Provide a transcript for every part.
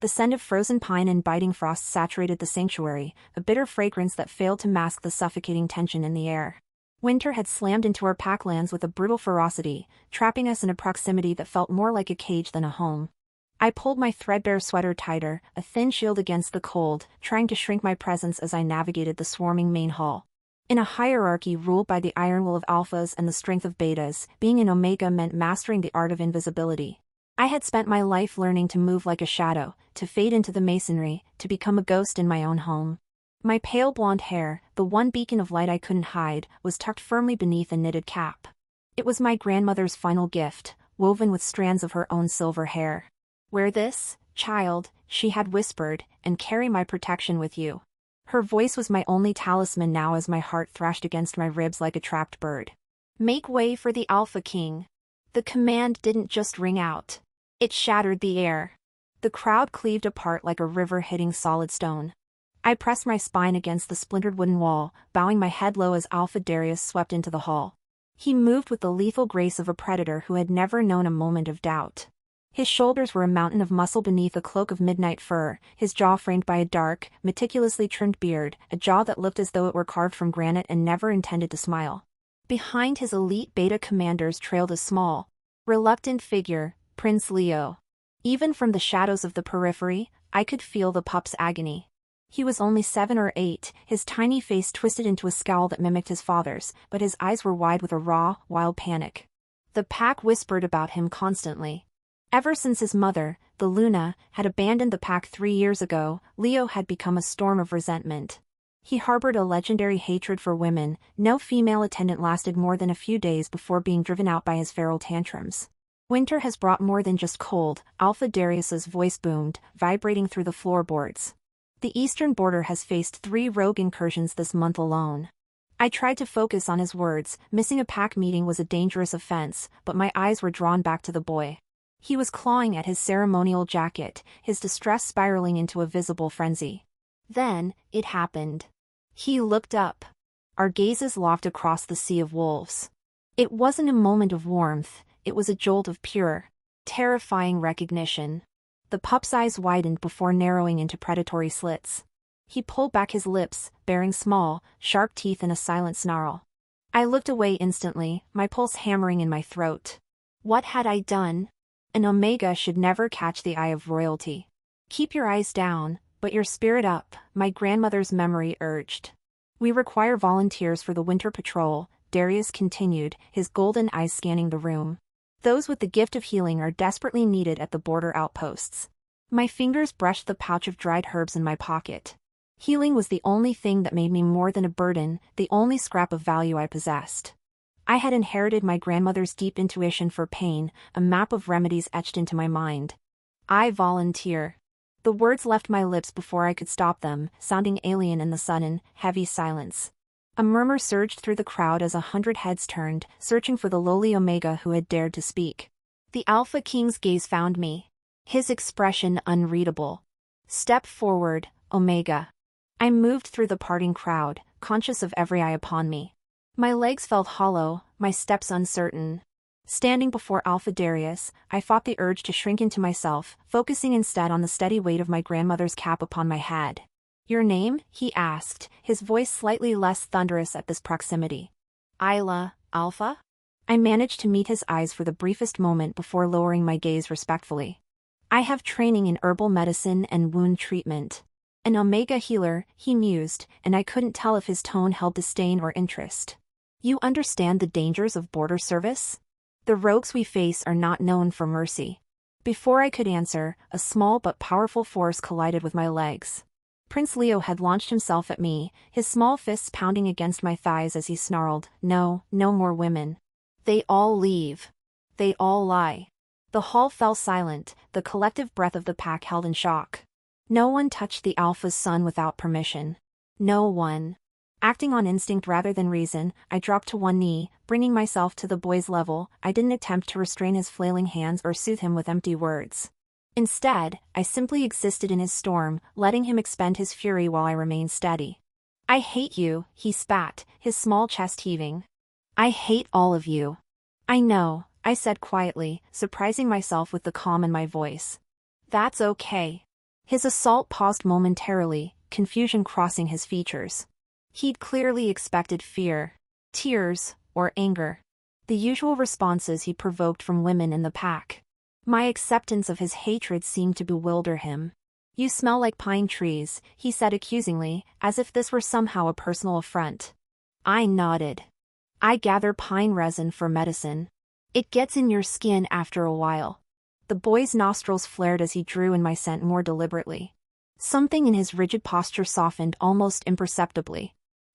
The scent of frozen pine and biting frost saturated the sanctuary, a bitter fragrance that failed to mask the suffocating tension in the air. Winter had slammed into our packlands with a brutal ferocity, trapping us in a proximity that felt more like a cage than a home. I pulled my threadbare sweater tighter, a thin shield against the cold, trying to shrink my presence as I navigated the swarming main hall. In a hierarchy ruled by the iron will of alphas and the strength of betas, being an omega meant mastering the art of invisibility. I had spent my life learning to move like a shadow, to fade into the masonry, to become a ghost in my own home. My pale blonde hair, the one beacon of light I couldn't hide, was tucked firmly beneath a knitted cap. It was my grandmother's final gift, woven with strands of her own silver hair. "Wear this, child," she had whispered, "and carry my protection with you." Her voice was my only talisman now as my heart thrashed against my ribs like a trapped bird. "Make way for the Alpha King." The command didn't just ring out. It shattered the air. The crowd cleaved apart like a river hitting solid stone. I pressed my spine against the splintered wooden wall, bowing my head low as Alpha Darius swept into the hall. He moved with the lethal grace of a predator who had never known a moment of doubt. His shoulders were a mountain of muscle beneath a cloak of midnight fur, his jaw framed by a dark, meticulously trimmed beard, a jaw that looked as though it were carved from granite and never intended to smile. Behind his elite beta commanders trailed a small, reluctant figure, Prince Leo. Even from the shadows of the periphery, I could feel the pup's agony. He was only 7 or 8, his tiny face twisted into a scowl that mimicked his father's, but his eyes were wide with a raw, wild panic. The pack whispered about him constantly. Ever since his mother, the Luna, had abandoned the pack 3 years ago, Leo had become a storm of resentment. He harbored a legendary hatred for women. No female attendant lasted more than a few days before being driven out by his feral tantrums. "Winter has brought more than just cold," Alpha Darius's voice boomed, vibrating through the floorboards. "The eastern border has faced 3 rogue incursions this month alone." I tried to focus on his words. Missing a pack meeting was a dangerous offense, but my eyes were drawn back to the boy. He was clawing at his ceremonial jacket, his distress spiraling into a visible frenzy. Then, it happened. He looked up. Our gazes locked across the sea of wolves. It wasn't a moment of warmth, it was a jolt of pure, terrifying recognition. The pup's eyes widened before narrowing into predatory slits. He pulled back his lips, baring small, sharp teeth in a silent snarl. I looked away instantly, my pulse hammering in my throat. What had I done? An Omega should never catch the eye of royalty. "Keep your eyes down, but your spirit up," my grandmother's memory urged. "We require volunteers for the winter patrol," Darius continued, his golden eyes scanning the room. "Those with the gift of healing are desperately needed at the border outposts." My fingers brushed the pouch of dried herbs in my pocket. Healing was the only thing that made me more than a burden, the only scrap of value I possessed. I had inherited my grandmother's deep intuition for pain, a map of remedies etched into my mind. "I volunteer." The words left my lips before I could stop them, sounding alien in the sudden, heavy silence. A murmur surged through the crowd as 100 heads turned, searching for the lowly Omega who had dared to speak. The Alpha King's gaze found me. His expression unreadable. "Step forward, Omega." I moved through the parting crowd, conscious of every eye upon me. My legs felt hollow, my steps uncertain. Standing before Alpha Darius, I fought the urge to shrink into myself, focusing instead on the steady weight of my grandmother's cap upon my head. "Your name?" he asked, his voice slightly less thunderous at this proximity. "Isla, Alpha?" I managed to meet his eyes for the briefest moment before lowering my gaze respectfully. "I have training in herbal medicine and wound treatment." An Omega healer, he mused, and I couldn't tell if his tone held disdain or interest. "You understand the dangers of border service? The rogues we face are not known for mercy." Before I could answer, a small but powerful force collided with my legs. Prince Leo had launched himself at me, his small fists pounding against my thighs as he snarled, "No, no more women. They all leave. They all lie." The hall fell silent, the collective breath of the pack held in shock. No one touched the Alpha's son without permission. No one. Acting on instinct rather than reason, I dropped to one knee, bringing myself to the boy's level. I didn't attempt to restrain his flailing hands or soothe him with empty words. Instead, I simply existed in his storm, letting him expend his fury while I remained steady. "I hate you," he spat, his small chest heaving. "I hate all of you." "I know," I said quietly, surprising myself with the calm in my voice. "That's okay. His assault paused momentarily, confusion crossing his features. He'd clearly expected fear, tears, or anger. The usual responses he provoked from women in the pack. My acceptance of his hatred seemed to bewilder him. "You smell like pine trees," he said accusingly, as if this were somehow a personal affront. I nodded. "I gather pine resin for medicine. It gets in your skin after a while." The boy's nostrils flared as he drew in my scent more deliberately. Something in his rigid posture softened almost imperceptibly.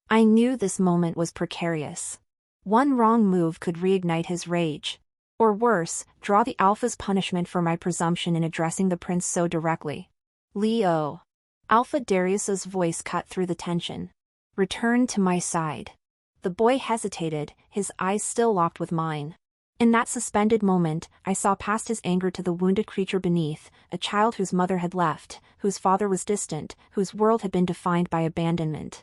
I knew this moment was precarious. One wrong move could reignite his rage. Or worse, draw the Alpha's punishment for my presumption in addressing the prince so directly. "Leo." Alpha Darius's voice cut through the tension. "Return to my side." The boy hesitated, his eyes still locked with mine. In that suspended moment, I saw past his anger to the wounded creature beneath, a child whose mother had left, whose father was distant, whose world had been defined by abandonment.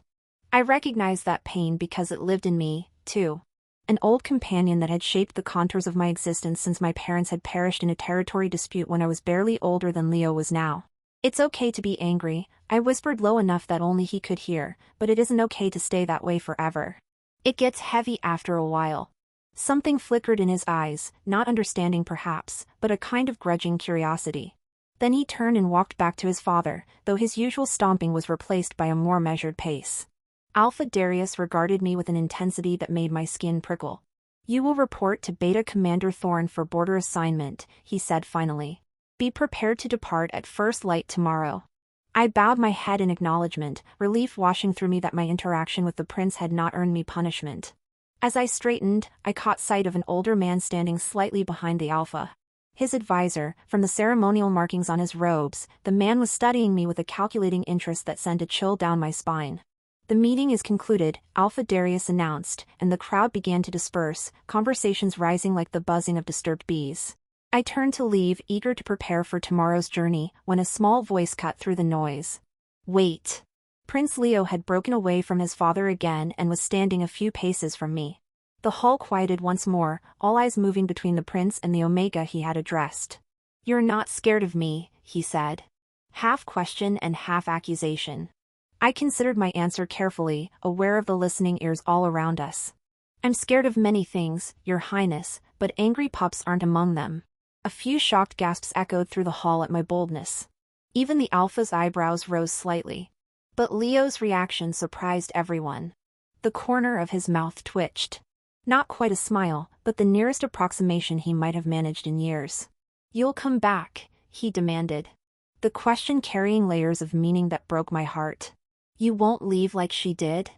I recognized that pain because it lived in me, too. An old companion that had shaped the contours of my existence since my parents had perished in a territory dispute when I was barely older than Leo was now. "It's okay to be angry," I whispered low enough that only he could hear, "but it isn't okay to stay that way forever. It gets heavy after a while." Something flickered in his eyes, not understanding perhaps, but a kind of grudging curiosity. Then he turned and walked back to his father, though his usual stomping was replaced by a more measured pace. Alpha Darius regarded me with an intensity that made my skin prickle. "You will report to Beta Commander Thorn for border assignment," he said finally. "Be prepared to depart at first light tomorrow." I bowed my head in acknowledgement, relief washing through me that my interaction with the prince had not earned me punishment. As I straightened, I caught sight of an older man standing slightly behind the Alpha. His advisor, from the ceremonial markings on his robes, the man was studying me with a calculating interest that sent a chill down my spine. "The meeting is concluded," Alpha Darius announced, and the crowd began to disperse, conversations rising like the buzzing of disturbed bees. I turned to leave, eager to prepare for tomorrow's journey, when a small voice cut through the noise. "Wait." Prince Leo had broken away from his father again and was standing a few paces from me. The hall quieted once more, all eyes moving between the prince and the Omega he had addressed. "You're not scared of me," he said. Half question and half accusation. I considered my answer carefully, aware of the listening ears all around us. "I'm scared of many things, Your Highness, but angry pups aren't among them." A few shocked gasps echoed through the hall at my boldness. Even the Alpha's eyebrows rose slightly. But Leo's reaction surprised everyone. The corner of his mouth twitched. Not quite a smile, but the nearest approximation he might have managed in years. "You'll come back," he demanded. The question carrying layers of meaning that broke my heart. "You won't leave like she did?"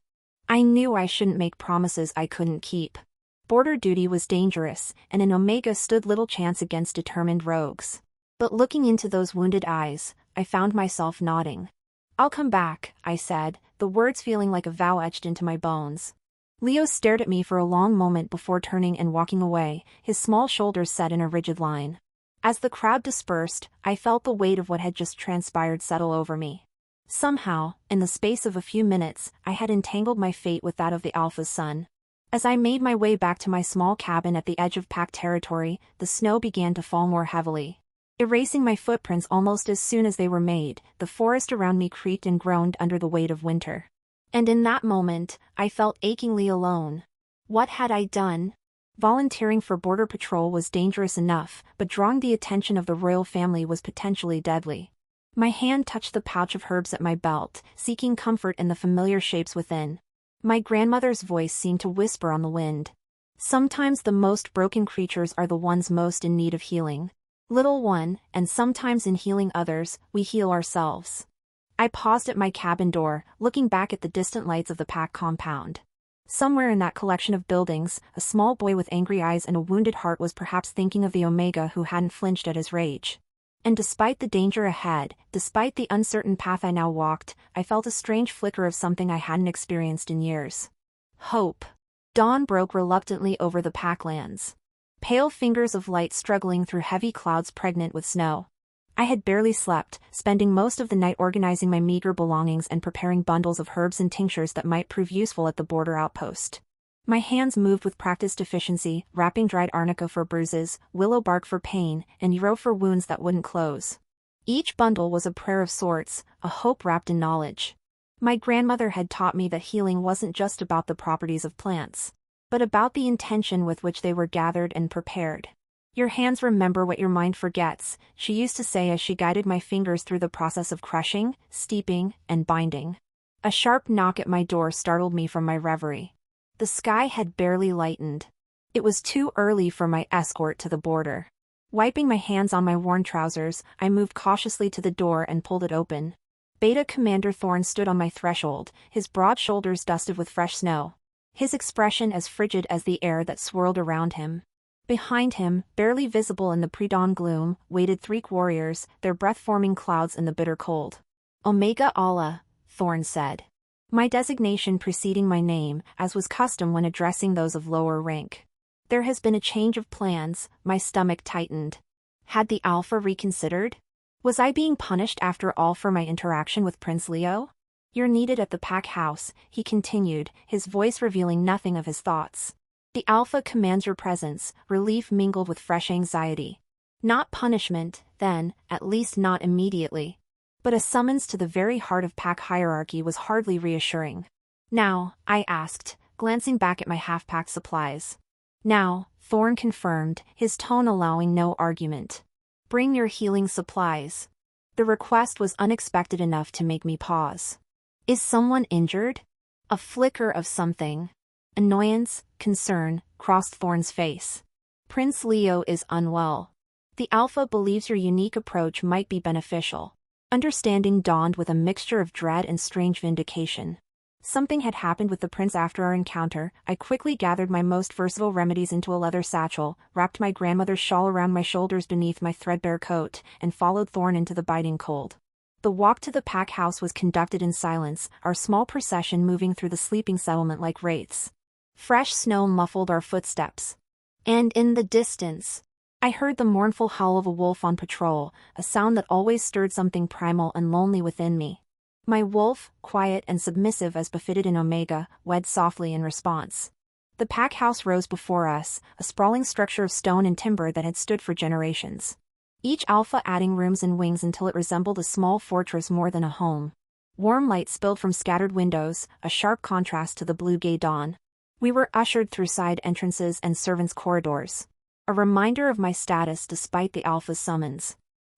I knew I shouldn't make promises I couldn't keep. Border duty was dangerous, and an Omega stood little chance against determined rogues. But looking into those wounded eyes, I found myself nodding. "I'll come back," I said, the words feeling like a vow etched into my bones. Leo stared at me for a long moment before turning and walking away, his small shoulders set in a rigid line. As the crowd dispersed, I felt the weight of what had just transpired settle over me. Somehow, in the space of a few minutes, I had entangled my fate with that of the Alpha's son. As I made my way back to my small cabin at the edge of pack territory, the snow began to fall more heavily. Erasing my footprints almost as soon as they were made, the forest around me creaked and groaned under the weight of winter. And in that moment, I felt achingly alone. What had I done? Volunteering for border patrol was dangerous enough, but drawing the attention of the royal family was potentially deadly. My hand touched the pouch of herbs at my belt, seeking comfort in the familiar shapes within. My grandmother's voice seemed to whisper on the wind. "Sometimes the most broken creatures are the ones most in need of healing. Little one, and sometimes in healing others, we heal ourselves." I paused at my cabin door, looking back at the distant lights of the pack compound. Somewhere in that collection of buildings, a small boy with angry eyes and a wounded heart was perhaps thinking of the Omega who hadn't flinched at his rage. And despite the danger ahead, despite the uncertain path I now walked, I felt a strange flicker of something I hadn't experienced in years. Hope. Dawn broke reluctantly over the packlands. Pale fingers of light struggling through heavy clouds pregnant with snow. I had barely slept, spending most of the night organizing my meager belongings and preparing bundles of herbs and tinctures that might prove useful at the border outpost. My hands moved with practiced efficiency, wrapping dried arnica for bruises, willow bark for pain, and yarrow for wounds that wouldn't close. Each bundle was a prayer of sorts, a hope wrapped in knowledge. My grandmother had taught me that healing wasn't just about the properties of plants, but about the intention with which they were gathered and prepared. Your hands remember what your mind forgets, she used to say as she guided my fingers through the process of crushing, steeping, and binding. A sharp knock at my door startled me from my reverie. The sky had barely lightened. It was too early for my escort to the border. Wiping my hands on my worn trousers, I moved cautiously to the door and pulled it open. Beta Commander Thorn stood on my threshold, his broad shoulders dusted with fresh snow. His expression as frigid as the air that swirled around him. Behind him, barely visible in the pre-dawn gloom, waited 3 warriors, their breath-forming clouds in the bitter cold. Omega Allah, Thorn said. My designation preceding my name, as was custom when addressing those of lower rank. There has been a change of plans, my stomach tightened. Had the Alpha reconsidered? Was I being punished after all for my interaction with Prince Leo? You're needed at the pack house, he continued, his voice revealing nothing of his thoughts. The Alpha commands your presence, relief mingled with fresh anxiety. Not punishment, then, at least not immediately. But a summons to the very heart of pack hierarchy was hardly reassuring. Now, I asked, glancing back at my half-packed supplies. Now, Thorn confirmed, his tone allowing no argument. Bring your healing supplies. The request was unexpected enough to make me pause. Is someone injured? A flicker of something. Annoyance, concern, crossed Thorn's face. Prince Leo is unwell. The Alpha believes your unique approach might be beneficial. Understanding dawned with a mixture of dread and strange vindication. Something had happened with the prince after our encounter. I quickly gathered my most versatile remedies into a leather satchel, wrapped my grandmother's shawl around my shoulders beneath my threadbare coat, and followed Thorn into the biting cold. The walk to the pack house was conducted in silence, our small procession moving through the sleeping settlement like wraiths. Fresh snow muffled our footsteps. And in the distance, I heard the mournful howl of a wolf on patrol, a sound that always stirred something primal and lonely within me. My wolf, quiet and submissive as befitted an Omega, wed softly in response. The pack house rose before us, a sprawling structure of stone and timber that had stood for generations. Each Alpha adding rooms and wings until it resembled a small fortress more than a home. Warm light spilled from scattered windows, a sharp contrast to the blue gay dawn. We were ushered through side entrances and servants' corridors. A reminder of my status despite the Alpha's summons.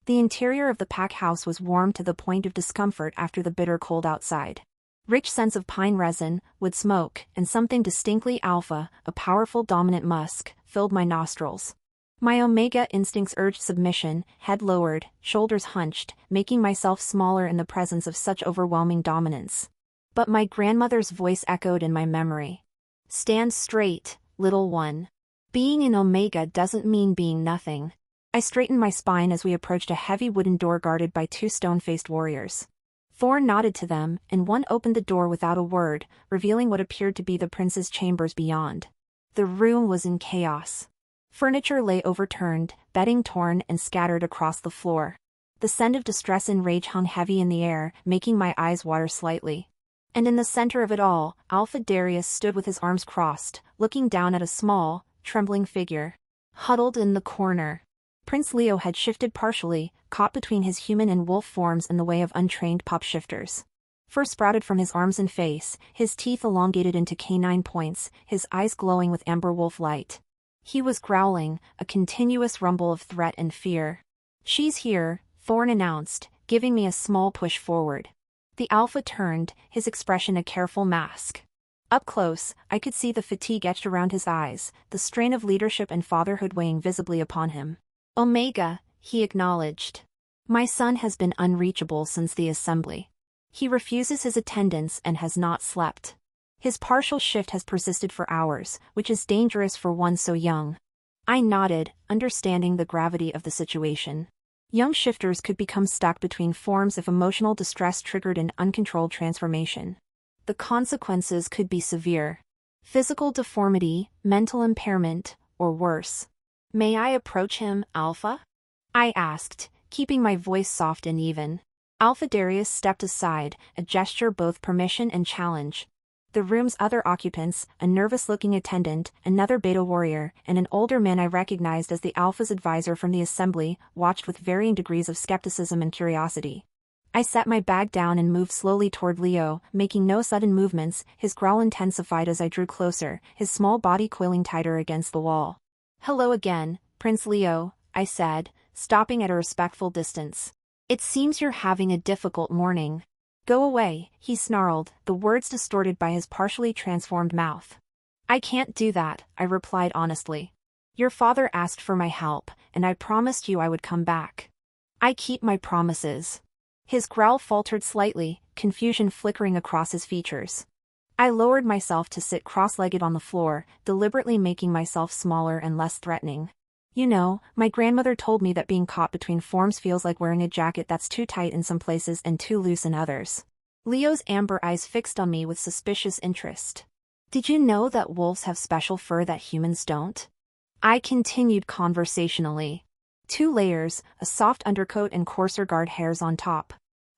The interior of the pack house was warm to the point of discomfort after the bitter cold outside. Rich scents of pine resin, wood smoke, and something distinctly Alpha, a powerful dominant musk, filled my nostrils. My Omega instincts urged submission, head lowered, shoulders hunched, making myself smaller in the presence of such overwhelming dominance. But my grandmother's voice echoed in my memory. Stand straight, little one. Being an Omega doesn't mean being nothing. I straightened my spine as we approached a heavy wooden door guarded by 2 stone-faced warriors. Thorn nodded to them, and one opened the door without a word, revealing what appeared to be the prince's chambers beyond. The room was in chaos. Furniture lay overturned, bedding torn and scattered across the floor. The scent of distress and rage hung heavy in the air, making my eyes water slightly. And in the center of it all, Alpha Darius stood with his arms crossed, looking down at a small, trembling figure. Huddled in the corner. Prince Leo had shifted partially, caught between his human and wolf forms in the way of untrained pup shifters. Fur sprouted from his arms and face, his teeth elongated into canine points, his eyes glowing with amber wolf light. He was growling, a continuous rumble of threat and fear. She's here, Thorn announced, giving me a small push forward. The Alpha turned, his expression a careful mask. Up close, I could see the fatigue etched around his eyes, the strain of leadership and fatherhood weighing visibly upon him. Omega, he acknowledged. My son has been unreachable since the assembly. He refuses his attendance and has not slept. His partial shift has persisted for hours, which is dangerous for one so young. I nodded, understanding the gravity of the situation. Young shifters could become stuck between forms if emotional distress triggered an uncontrolled transformation. The consequences could be severe. Physical deformity, mental impairment, or worse. May I approach him, Alpha? I asked, keeping my voice soft and even. Alpha Darius stepped aside, a gesture both permission and challenge. The room's other occupants, a nervous-looking attendant, another beta warrior, and an older man I recognized as the Alpha's advisor from the assembly, watched with varying degrees of skepticism and curiosity. I set my bag down and moved slowly toward Leo, making no sudden movements. His growl intensified as I drew closer, his small body coiling tighter against the wall. "Hello again, Prince Leo," I said, stopping at a respectful distance. "It seems you're having a difficult morning." "Go away," he snarled, the words distorted by his partially transformed mouth. "I can't do that," I replied honestly. "Your father asked for my help, and I promised you I would come back. I keep my promises." His growl faltered slightly, confusion flickering across his features. I lowered myself to sit cross-legged on the floor, deliberately making myself smaller and less threatening. "You know, my grandmother told me that being caught between forms feels like wearing a jacket that's too tight in some places and too loose in others." Leo's amber eyes fixed on me with suspicious interest. "Did you know that wolves have special fur that humans don't?" I continued conversationally. 2 layers, a soft undercoat and coarser guard hairs on top.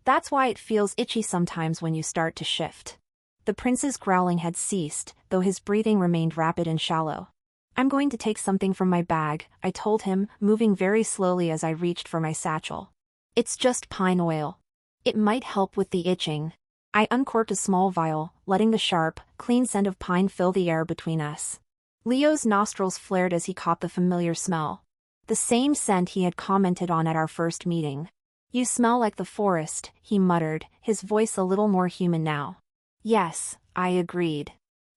"That's why it feels itchy sometimes when you start to shift." The prince's growling had ceased, though his breathing remained rapid and shallow. "I'm going to take something from my bag," I told him, moving very slowly as I reached for my satchel. "It's just pine oil. It might help with the itching." I uncorked a small vial, letting the sharp, clean scent of pine fill the air between us. Leo's nostrils flared as he caught the familiar smell. The same scent he had commented on at our first meeting. "You smell like the forest," he muttered, his voice a little more human now. "Yes," I agreed.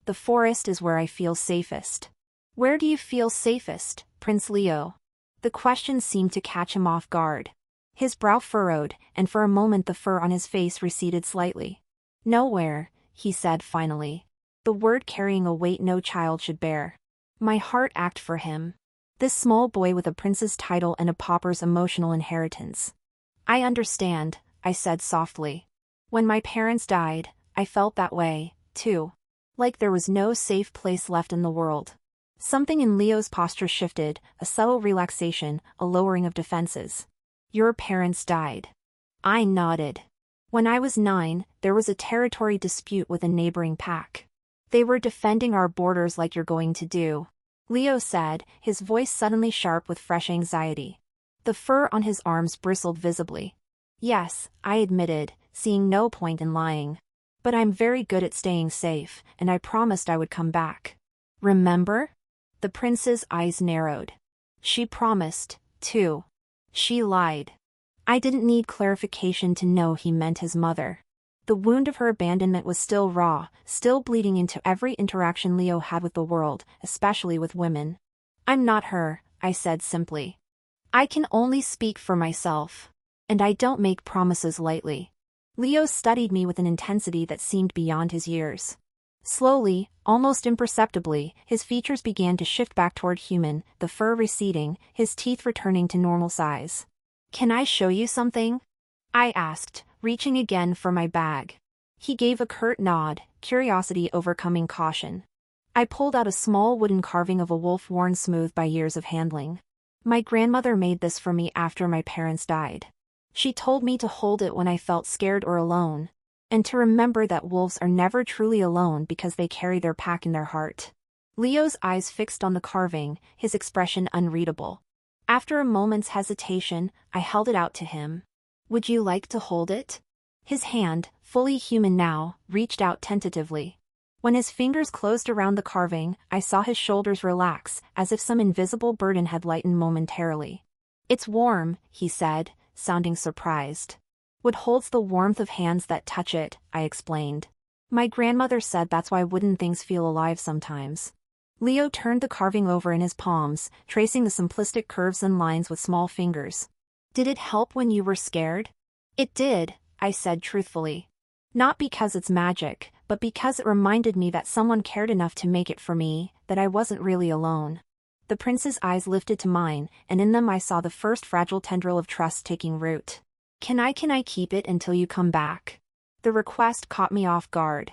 "The forest is where I feel safest." "Where do you feel safest, Prince Leo?" The question seemed to catch him off guard. His brow furrowed, and for a moment the fur on his face receded slightly. "Nowhere," he said finally. The word carrying a weight no child should bear. My heart ached for him. This small boy with a prince's title and a pauper's emotional inheritance. "I understand," I said softly. "When my parents died, I felt that way, too. Like there was no safe place left in the world." Something in Leo's posture shifted, a subtle relaxation, a lowering of defenses. "Your parents died." I nodded. "When I was 9, there was a territory dispute with a neighboring pack. They were defending our borders like you're going to do," Leo said, his voice suddenly sharp with fresh anxiety. The fur on his arms bristled visibly. "Yes," I admitted, seeing no point in lying. "But I'm very good at staying safe, and I promised I would come back. Remember?" The prince's eyes narrowed. She promised, too. She lied. I didn't need clarification to know he meant his mother. The wound of her abandonment was still raw, still bleeding into every interaction Leo had with the world, especially with women. "I'm not her," I said simply. "I can only speak for myself. And I don't make promises lightly." Leo studied me with an intensity that seemed beyond his years. Slowly, almost imperceptibly, his features began to shift back toward human, the fur receding, his teeth returning to normal size. "Can I show you something?" I asked, reaching again for my bag. He gave a curt nod, curiosity overcoming caution. I pulled out a small wooden carving of a wolf worn smooth by years of handling. "My grandmother made this for me after my parents died. She told me to hold it when I felt scared or alone, and to remember that wolves are never truly alone because they carry their pack in their heart." Leo's eyes fixed on the carving, his expression unreadable. After a moment's hesitation, I held it out to him. "Would you like to hold it?" His hand, fully human now, reached out tentatively. When his fingers closed around the carving, I saw his shoulders relax, as if some invisible burden had lightened momentarily. "It's warm," he said, sounding surprised. "Wood holds the warmth of hands that touch it," I explained. "My grandmother said that's why wooden things feel alive sometimes." Leo turned the carving over in his palms, tracing the simplistic curves and lines with small fingers. "Did it help when you were scared?" "It did," I said truthfully. "Not because it's magic, but because it reminded me that someone cared enough to make it for me, that I wasn't really alone." The prince's eyes lifted to mine, and in them I saw the first fragile tendril of trust taking root. Can I keep it until you come back?" The request caught me off guard.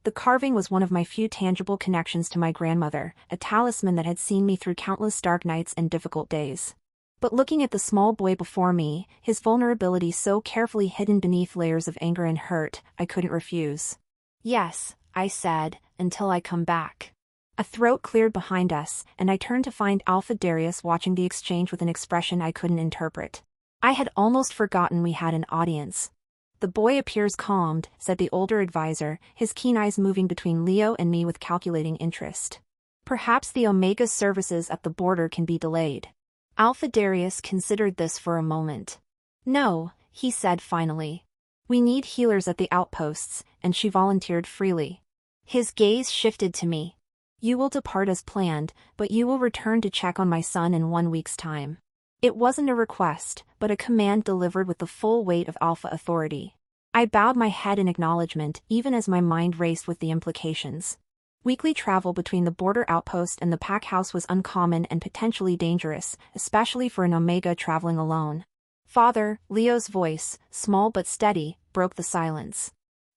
The carving was one of my few tangible connections to my grandmother, a talisman that had seen me through countless dark nights and difficult days. But looking at the small boy before me, his vulnerability so carefully hidden beneath layers of anger and hurt, I couldn't refuse. "Yes," I said, until I come back. A throat cleared behind us, and I turned to find Alpha Darius watching the exchange with an expression I couldn't interpret. I had almost forgotten we had an audience. The boy appears calmed, said the older advisor, his keen eyes moving between Leo and me with calculating interest. Perhaps the Omega's services at the border can be delayed. Alpha Darius considered this for a moment. No, he said finally. We need healers at the outposts, and she volunteered freely. His gaze shifted to me. You will depart as planned, but you will return to check on my son in 1 week's time. It wasn't a request, but a command delivered with the full weight of Alpha authority. I bowed my head in acknowledgement, even as my mind raced with the implications. Weekly travel between the border outpost and the pack house was uncommon and potentially dangerous, especially for an Omega traveling alone. Father, Leo's voice, small but steady, broke the silence.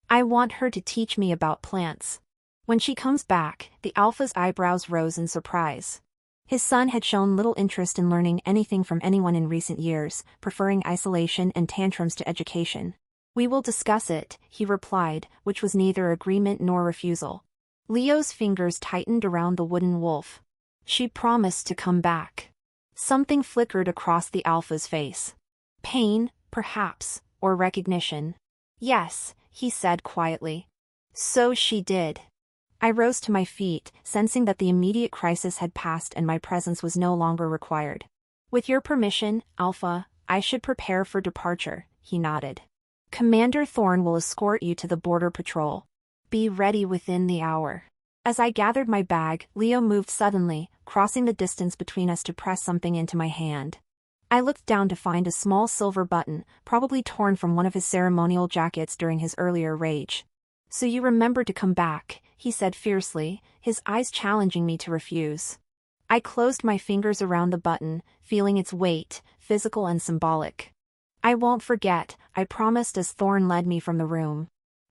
I want her to teach me about plants. When she comes back, the Alpha's eyebrows rose in surprise. His son had shown little interest in learning anything from anyone in recent years, preferring isolation and tantrums to education. We will discuss it, he replied, which was neither agreement nor refusal. Leo's fingers tightened around the wooden wolf. She promised to come back. Something flickered across the Alpha's face. Pain, perhaps, or recognition. Yes, he said quietly. So she did. I rose to my feet, sensing that the immediate crisis had passed and my presence was no longer required. With your permission, Alpha, I should prepare for departure, he nodded. Commander Thorn will escort you to the border patrol. Be ready within the hour. As I gathered my bag, Leo moved suddenly, crossing the distance between us to press something into my hand. I looked down to find a small silver button, probably torn from one of his ceremonial jackets during his earlier rage. So you remember to come back, he said fiercely, his eyes challenging me to refuse. I closed my fingers around the button, feeling its weight, physical and symbolic. I won't forget, I promised as Thorn led me from the room.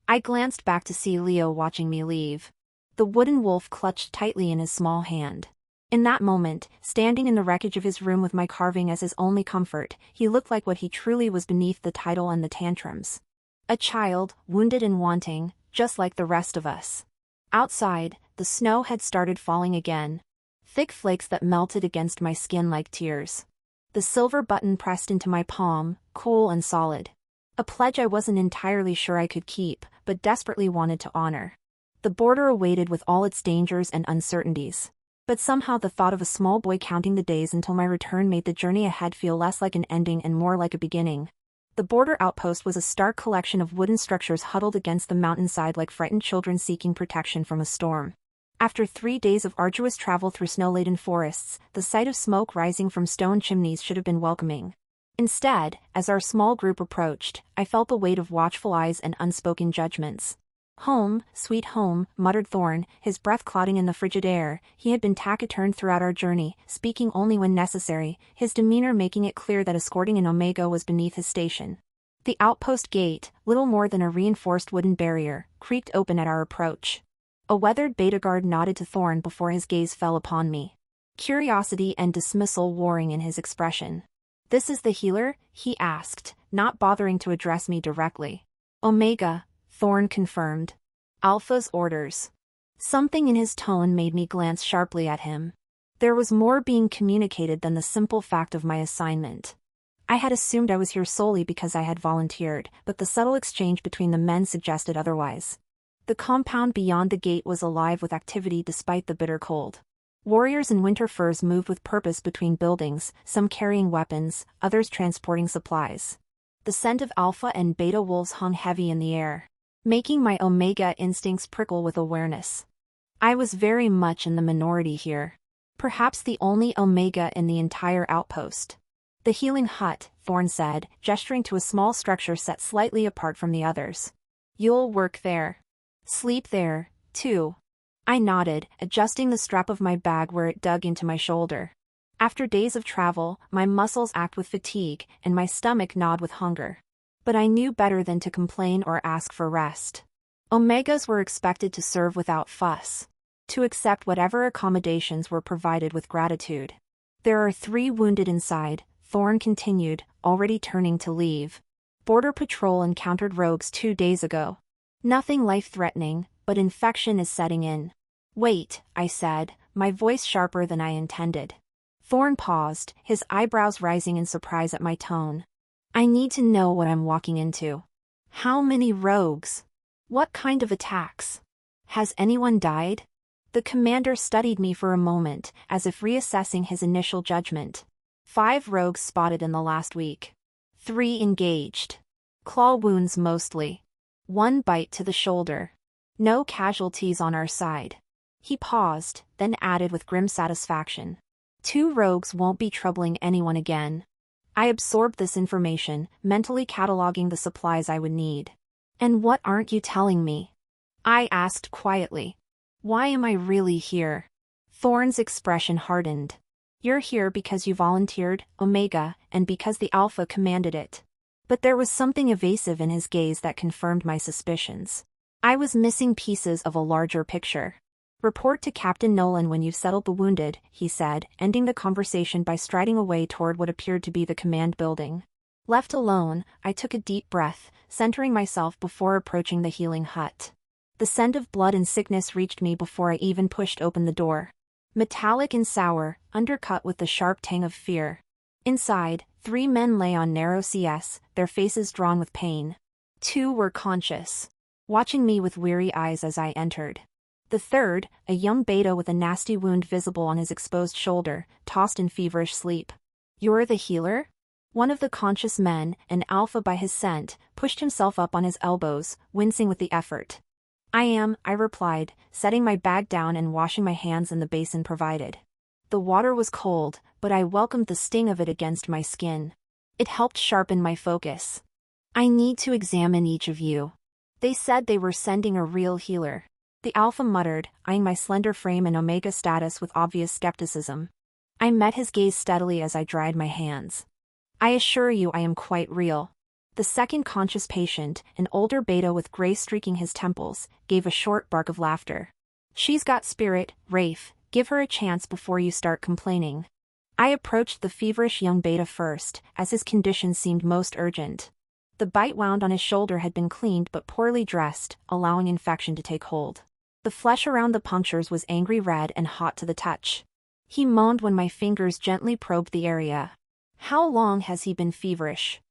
I glanced back to see Leo watching me leave. The wooden wolf clutched tightly in his small hand. In that moment, standing in the wreckage of his room with my carving as his only comfort, he looked like what he truly was beneath the title and the tantrums. A child, wounded and wanting, just like the rest of us. Outside, the snow had started falling again. Thick flakes that melted against my skin like tears. The silver button pressed into my palm, cool and solid. A pledge I wasn't entirely sure I could keep, but desperately wanted to honor. The border awaited with all its dangers and uncertainties. But somehow the thought of a small boy counting the days until my return made the journey ahead feel less like an ending and more like a beginning. The border outpost was a stark collection of wooden structures huddled against the mountainside like frightened children seeking protection from a storm. After 3 days of arduous travel through snow-laden forests, the sight of smoke rising from stone chimneys should have been welcoming. Instead, as our small group approached, I felt the weight of watchful eyes and unspoken judgments. Home, sweet home, muttered Thorn, his breath clouding in the frigid air. He had been taciturn throughout our journey, speaking only when necessary, his demeanor making it clear that escorting an Omega was beneath his station. The outpost gate, little more than a reinforced wooden barrier, creaked open at our approach. A weathered beta guard nodded to Thorn before his gaze fell upon me. Curiosity and dismissal warring in his expression. This is the healer? He asked, not bothering to address me directly. Omega, Thorn confirmed. Alpha's orders. Something in his tone made me glance sharply at him. There was more being communicated than the simple fact of my assignment. I had assumed I was here solely because I had volunteered, but the subtle exchange between the men suggested otherwise. The compound beyond the gate was alive with activity despite the bitter cold. Warriors in winter furs moved with purpose between buildings, some carrying weapons, others transporting supplies. The scent of alpha and beta wolves hung heavy in the air, making my Omega instincts prickle with awareness. I was very much in the minority here. Perhaps the only Omega in the entire outpost. The healing hut, Thorn said, gesturing to a small structure set slightly apart from the others. You'll work there. Sleep there, too. I nodded, adjusting the strap of my bag where it dug into my shoulder. After days of travel, my muscles ached with fatigue, and my stomach gnawed with hunger. But I knew better than to complain or ask for rest. Omegas were expected to serve without fuss. To accept whatever accommodations were provided with gratitude. There are 3 wounded inside, Thorn continued, already turning to leave. Border Patrol encountered rogues 2 days ago. Nothing life-threatening, but infection is setting in. Wait, I said, my voice sharper than I intended. Thorn paused, his eyebrows rising in surprise at my tone. I need to know what I'm walking into. How many rogues? What kind of attacks? Has anyone died? The commander studied me for a moment, as if reassessing his initial judgment. 5 rogues spotted in the last week. 3 engaged. Claw wounds mostly. 1 bite to the shoulder. No casualties on our side. He paused, then added with grim satisfaction. 2 rogues won't be troubling anyone again. I absorbed this information, mentally cataloging the supplies I would need. And what aren't you telling me? I asked quietly. Why am I really here? Thorn's expression hardened. You're here because you volunteered, Omega, and because the Alpha commanded it. But there was something evasive in his gaze that confirmed my suspicions. I was missing pieces of a larger picture. Report to Captain Nolan when you've settled the wounded, he said, ending the conversation by striding away toward what appeared to be the command building. Left alone, I took a deep breath, centering myself before approaching the healing hut. The scent of blood and sickness reached me before I even pushed open the door. Metallic and sour, undercut with the sharp tang of fear. Inside, 3 men lay on narrow CS, their faces drawn with pain. 2 were conscious, watching me with weary eyes as I entered. The third, a young beta with a nasty wound visible on his exposed shoulder, tossed in feverish sleep. You're the healer? One of the conscious men, an alpha by his scent, pushed himself up on his elbows, wincing with the effort. I am, I replied, setting my bag down and washing my hands in the basin provided. The water was cold, but I welcomed the sting of it against my skin. It helped sharpen my focus. I need to examine each of you. They said they were sending a real healer. The alpha muttered, eyeing my slender frame and Omega status with obvious skepticism. I met his gaze steadily as I dried my hands. I assure you I am quite real. The second conscious patient, an older beta with gray streaking his temples, gave a short bark of laughter. She's got spirit, Rafe, give her a chance before you start complaining. I approached the feverish young beta first, as his condition seemed most urgent. The bite wound on his shoulder had been cleaned but poorly dressed, allowing infection to take hold. The flesh around the punctures was angry red and hot to the touch. He moaned when my fingers gently probed the area. How long has he been feverish?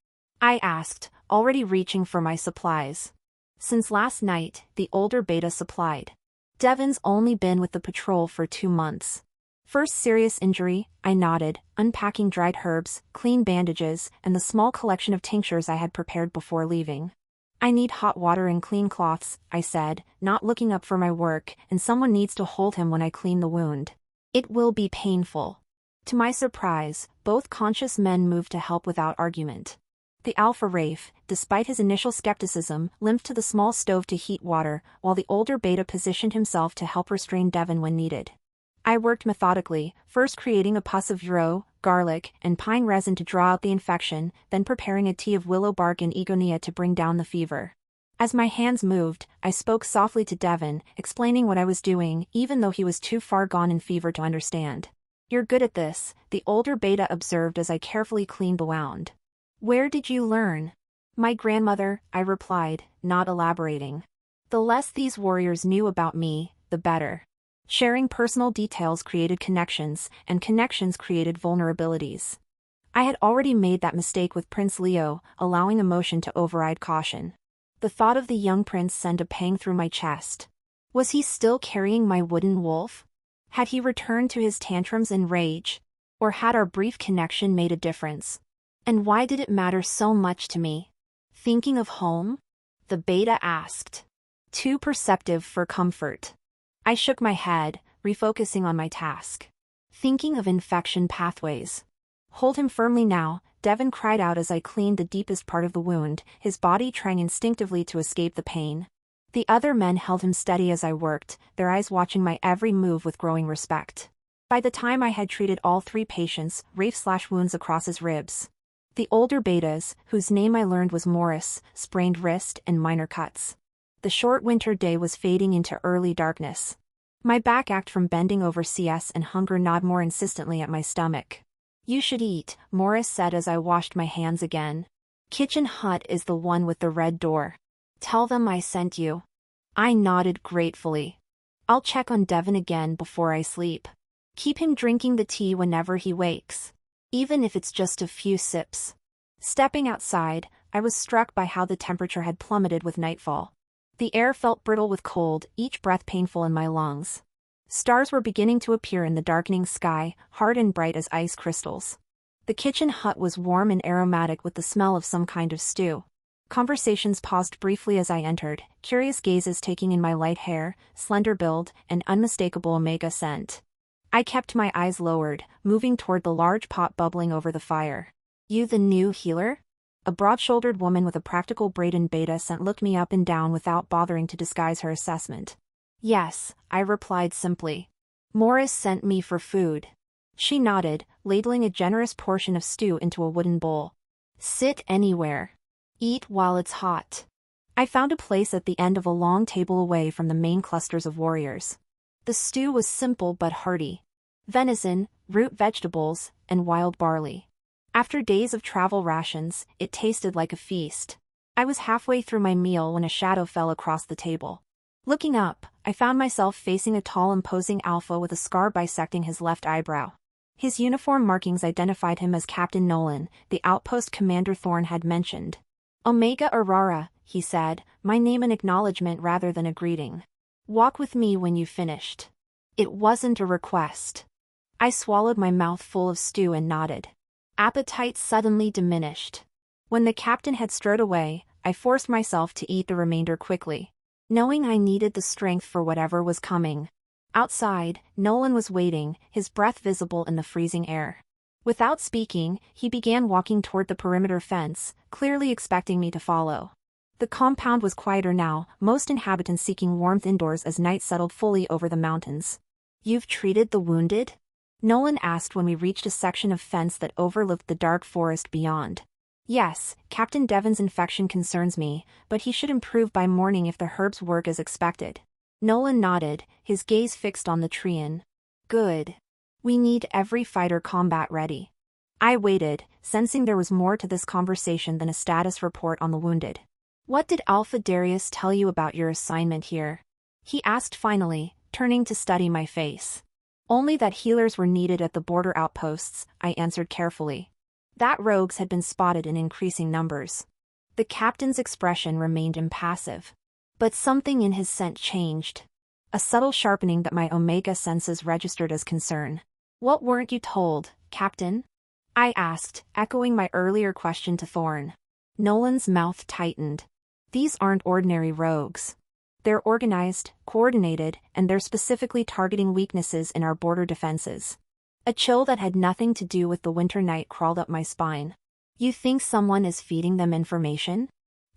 I asked, already reaching for my supplies. Since last night, the older beta supplied. Devon's only been with the patrol for 2 months. First serious injury, I nodded, unpacking dried herbs, clean bandages, and the small collection of tinctures I had prepared before leaving. I need hot water and clean cloths, I said, not looking up for my work, and someone needs to hold him when I clean the wound. It will be painful. To my surprise, both conscious men moved to help without argument. The alpha Rafe, despite his initial skepticism, limped to the small stove to heat water, while the older beta positioned himself to help restrain Devon when needed. I worked methodically, first creating a pus of yarrow, garlic, and pine resin to draw out the infection, then preparing a tea of willow bark and egonia to bring down the fever. As my hands moved, I spoke softly to Devon, explaining what I was doing, even though he was too far gone in fever to understand. You're good at this, the older beta observed as I carefully cleaned the wound. Where did you learn? My grandmother, I replied, not elaborating. The less these warriors knew about me, the better. Sharing personal details created connections, and connections created vulnerabilities. I had already made that mistake with Prince Leo, allowing emotion to override caution. The thought of the young prince sent a pang through my chest. Was he still carrying my wooden wolf? Had he returned to his tantrums and rage? Or had our brief connection made a difference? And why did it matter so much to me? Thinking of home? The beta asked. Too perceptive for comfort. I shook my head, refocusing on my task. Thinking of infection pathways. Hold him firmly now, Devon cried out as I cleaned the deepest part of the wound, his body trying instinctively to escape the pain. The other men held him steady as I worked, their eyes watching my every move with growing respect. By the time I had treated all 3 patients, Rafe slashed wounds across his ribs. The older betas, whose name I learned was Morris, sprained wrist and minor cuts. The short winter day was fading into early darkness. My back ached from bending over CS and hunger gnawed more insistently at my stomach. You should eat, Morris said as I washed my hands again. Kitchen hut is the one with the red door. Tell them I sent you. I nodded gratefully. I'll check on Devon again before I sleep. Keep him drinking the tea whenever he wakes. Even if it's just a few sips. Stepping outside, I was struck by how the temperature had plummeted with nightfall. The air felt brittle with cold, each breath painful in my lungs. Stars were beginning to appear in the darkening sky, hard and bright as ice crystals. The kitchen hut was warm and aromatic with the smell of some kind of stew. Conversations paused briefly as I entered, curious gazes taking in my light hair, slender build, and unmistakable omega scent. I kept my eyes lowered, moving toward the large pot bubbling over the fire. You the new healer? A broad-shouldered woman with a practical braid and beta scent looked me up and down without bothering to disguise her assessment. Yes, I replied simply. Morris sent me for food. She nodded, ladling a generous portion of stew into a wooden bowl. Sit anywhere. Eat while it's hot. I found a place at the end of a long table away from the main clusters of warriors. The stew was simple but hearty. Venison, root vegetables, and wild barley. After days of travel rations, it tasted like a feast. I was halfway through my meal when a shadow fell across the table. Looking up, I found myself facing a tall imposing alpha with a scar bisecting his left eyebrow. His uniform markings identified him as Captain Nolan, the outpost Commander Thorne had mentioned. Omega Aurora, he said, my name an acknowledgement rather than a greeting. Walk with me when you've finished. It wasn't a request. I swallowed my mouth full of stew and nodded. Appetite suddenly diminished. When the captain had strode away, I forced myself to eat the remainder quickly, knowing I needed the strength for whatever was coming. Outside, Nolan was waiting, his breath visible in the freezing air. Without speaking, he began walking toward the perimeter fence, clearly expecting me to follow. The compound was quieter now, most inhabitants seeking warmth indoors as night settled fully over the mountains. You've treated the wounded? Nolan asked when we reached a section of fence that overlooked the dark forest beyond. Yes, Captain Devon's infection concerns me, but he should improve by morning if the herbs work as expected. Nolan nodded, his gaze fixed on the Treant. Good. We need every fighter combat ready. I waited, sensing there was more to this conversation than a status report on the wounded. What did Alpha Darius tell you about your assignment here? He asked finally, turning to study my face. Only that healers were needed at the border outposts, I answered carefully. That rogues had been spotted in increasing numbers. The captain's expression remained impassive. But something in his scent changed. A subtle sharpening that my omega senses registered as concern. What weren't you told, Captain? I asked, echoing my earlier question to Thorne. Nolan's mouth tightened. These aren't ordinary rogues. They're organized, coordinated, and they're specifically targeting weaknesses in our border defenses. A chill that had nothing to do with the winter night crawled up my spine. You think someone is feeding them information?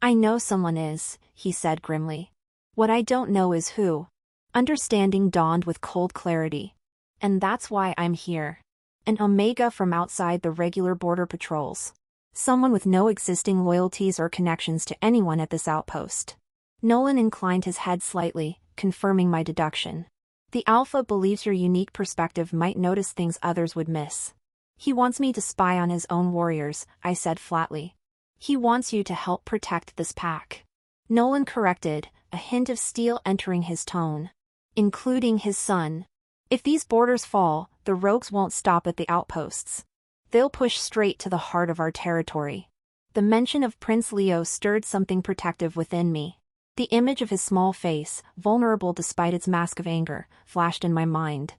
I know someone is, he said grimly. What I don't know is who. Understanding dawned with cold clarity. And that's why I'm here. An Omega from outside the regular border patrols. Someone with no existing loyalties or connections to anyone at this outpost. Nolan inclined his head slightly, confirming my deduction. The Alpha believes your unique perspective might notice things others would miss. He wants me to spy on his own warriors, I said flatly. He wants you to help protect this pack. Nolan corrected, a hint of steel entering his tone. Including his son. If these borders fall, the rogues won't stop at the outposts. They'll push straight to the heart of our territory. The mention of Prince Leo stirred something protective within me. The image of his small face, vulnerable despite its mask of anger, flashed in my mind.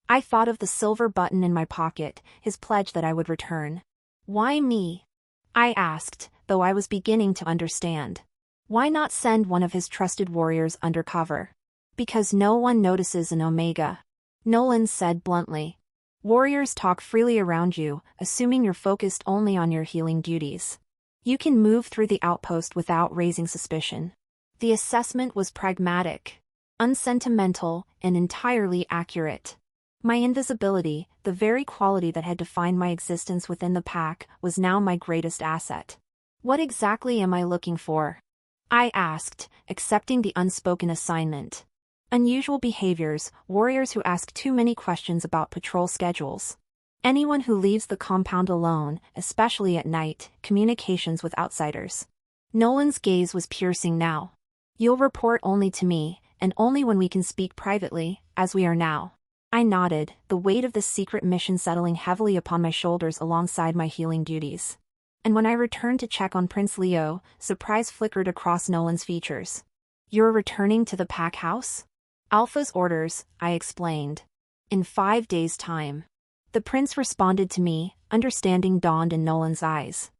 I thought of the silver button in my pocket, his pledge that I would return. Why me? I asked, though I was beginning to understand. Why not send one of his trusted warriors undercover? Because no one notices an Omega. Nolan said bluntly. Warriors talk freely around you, assuming you're focused only on your healing duties. You can move through the outpost without raising suspicion. The assessment was pragmatic, unsentimental, and entirely accurate. My invisibility, the very quality that had defined my existence within the pack, was now my greatest asset. What exactly am I looking for? I asked, accepting the unspoken assignment. Unusual behaviors, warriors who ask too many questions about patrol schedules. Anyone who leaves the compound alone, especially at night, communications with outsiders. Nolan's gaze was piercing now. You'll report only to me, and only when we can speak privately, as we are now. I nodded, the weight of this secret mission settling heavily upon my shoulders alongside my healing duties. And when I returned to check on Prince Leo, surprise flickered across Nolan's features. You're returning to the pack house? Alpha's orders, I explained. In 5 days' time. The prince responded to me, understanding dawned in Nolan's eyes.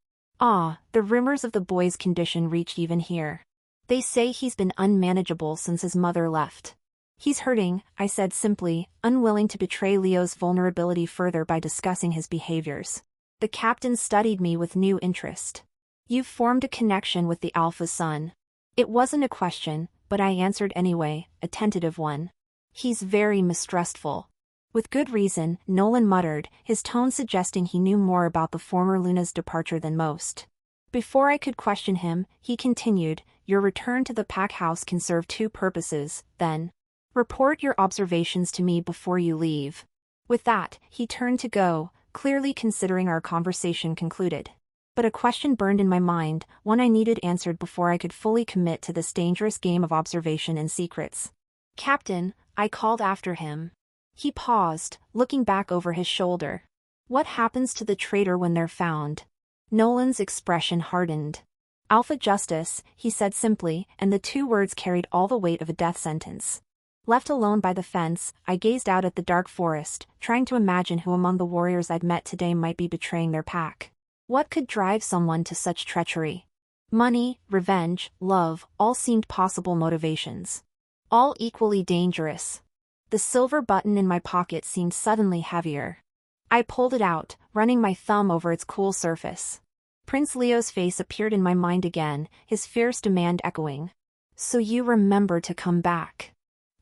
Ah, the rumors of the boy's condition reached even here. They say he's been unmanageable since his mother left. He's hurting, I said simply, unwilling to betray Leo's vulnerability further by discussing his behaviors. The captain studied me with new interest. You've formed a connection with the Alpha's son. It wasn't a question, but I answered anyway, a tentative one. He's very mistrustful. With good reason, Nolan muttered, his tone suggesting he knew more about the former Luna's departure than most. Before I could question him, he continued, your return to the pack house can serve 2 purposes, then. Report your observations to me before you leave. With that, he turned to go, clearly considering our conversation concluded. But a question burned in my mind, one I needed answered before I could fully commit to this dangerous game of observation and secrets. Captain, I called after him. He paused, looking back over his shoulder. What happens to the traitor when they're found? Nolan's expression hardened. Alpha Justice, he said simply, and the 2 words carried all the weight of a death sentence. Left alone by the fence, I gazed out at the dark forest, trying to imagine who among the warriors I'd met today might be betraying their pack. What could drive someone to such treachery? Money, revenge, love, all seemed possible motivations. All equally dangerous. The silver button in my pocket seemed suddenly heavier. I pulled it out, running my thumb over its cool surface. Prince Leo's face appeared in my mind again, his fierce demand echoing. So you remember to come back.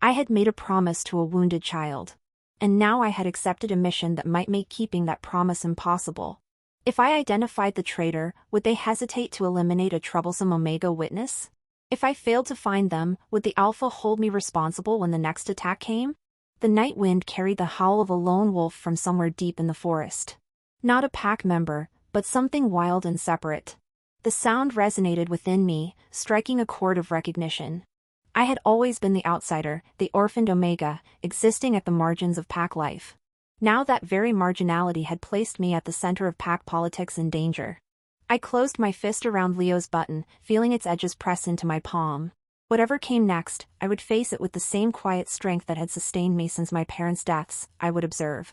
I had made a promise to a wounded child. And now I had accepted a mission that might make keeping that promise impossible. If I identified the traitor, would they hesitate to eliminate a troublesome Omega witness? If I failed to find them, would the Alpha hold me responsible when the next attack came? The night wind carried the howl of a lone wolf from somewhere deep in the forest. Not a pack member, but something wild and separate. The sound resonated within me, striking a chord of recognition. I had always been the outsider, the orphaned Omega, existing at the margins of pack life. Now that very marginality had placed me at the center of pack politics and danger. I closed my fist around Leo's button, feeling its edges press into my palm. Whatever came next, I would face it with the same quiet strength that had sustained me since my parents' deaths, I would observe.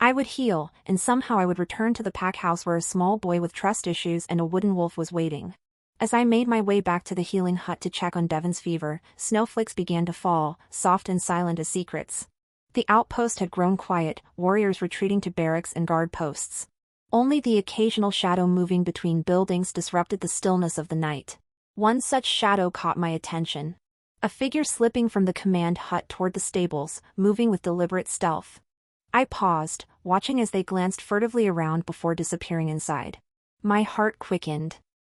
I would heal, and somehow I would return to the pack house where a small boy with trust issues and a wooden wolf was waiting. As I made my way back to the healing hut to check on Devon's fever, snowflakes began to fall, soft and silent as secrets. The outpost had grown quiet, warriors retreating to barracks and guard posts. Only the occasional shadow moving between buildings disrupted the stillness of the night. One such shadow caught my attention. A figure slipping from the command hut toward the stables, moving with deliberate stealth. I paused, watching as they glanced furtively around before disappearing inside. My heart quickened.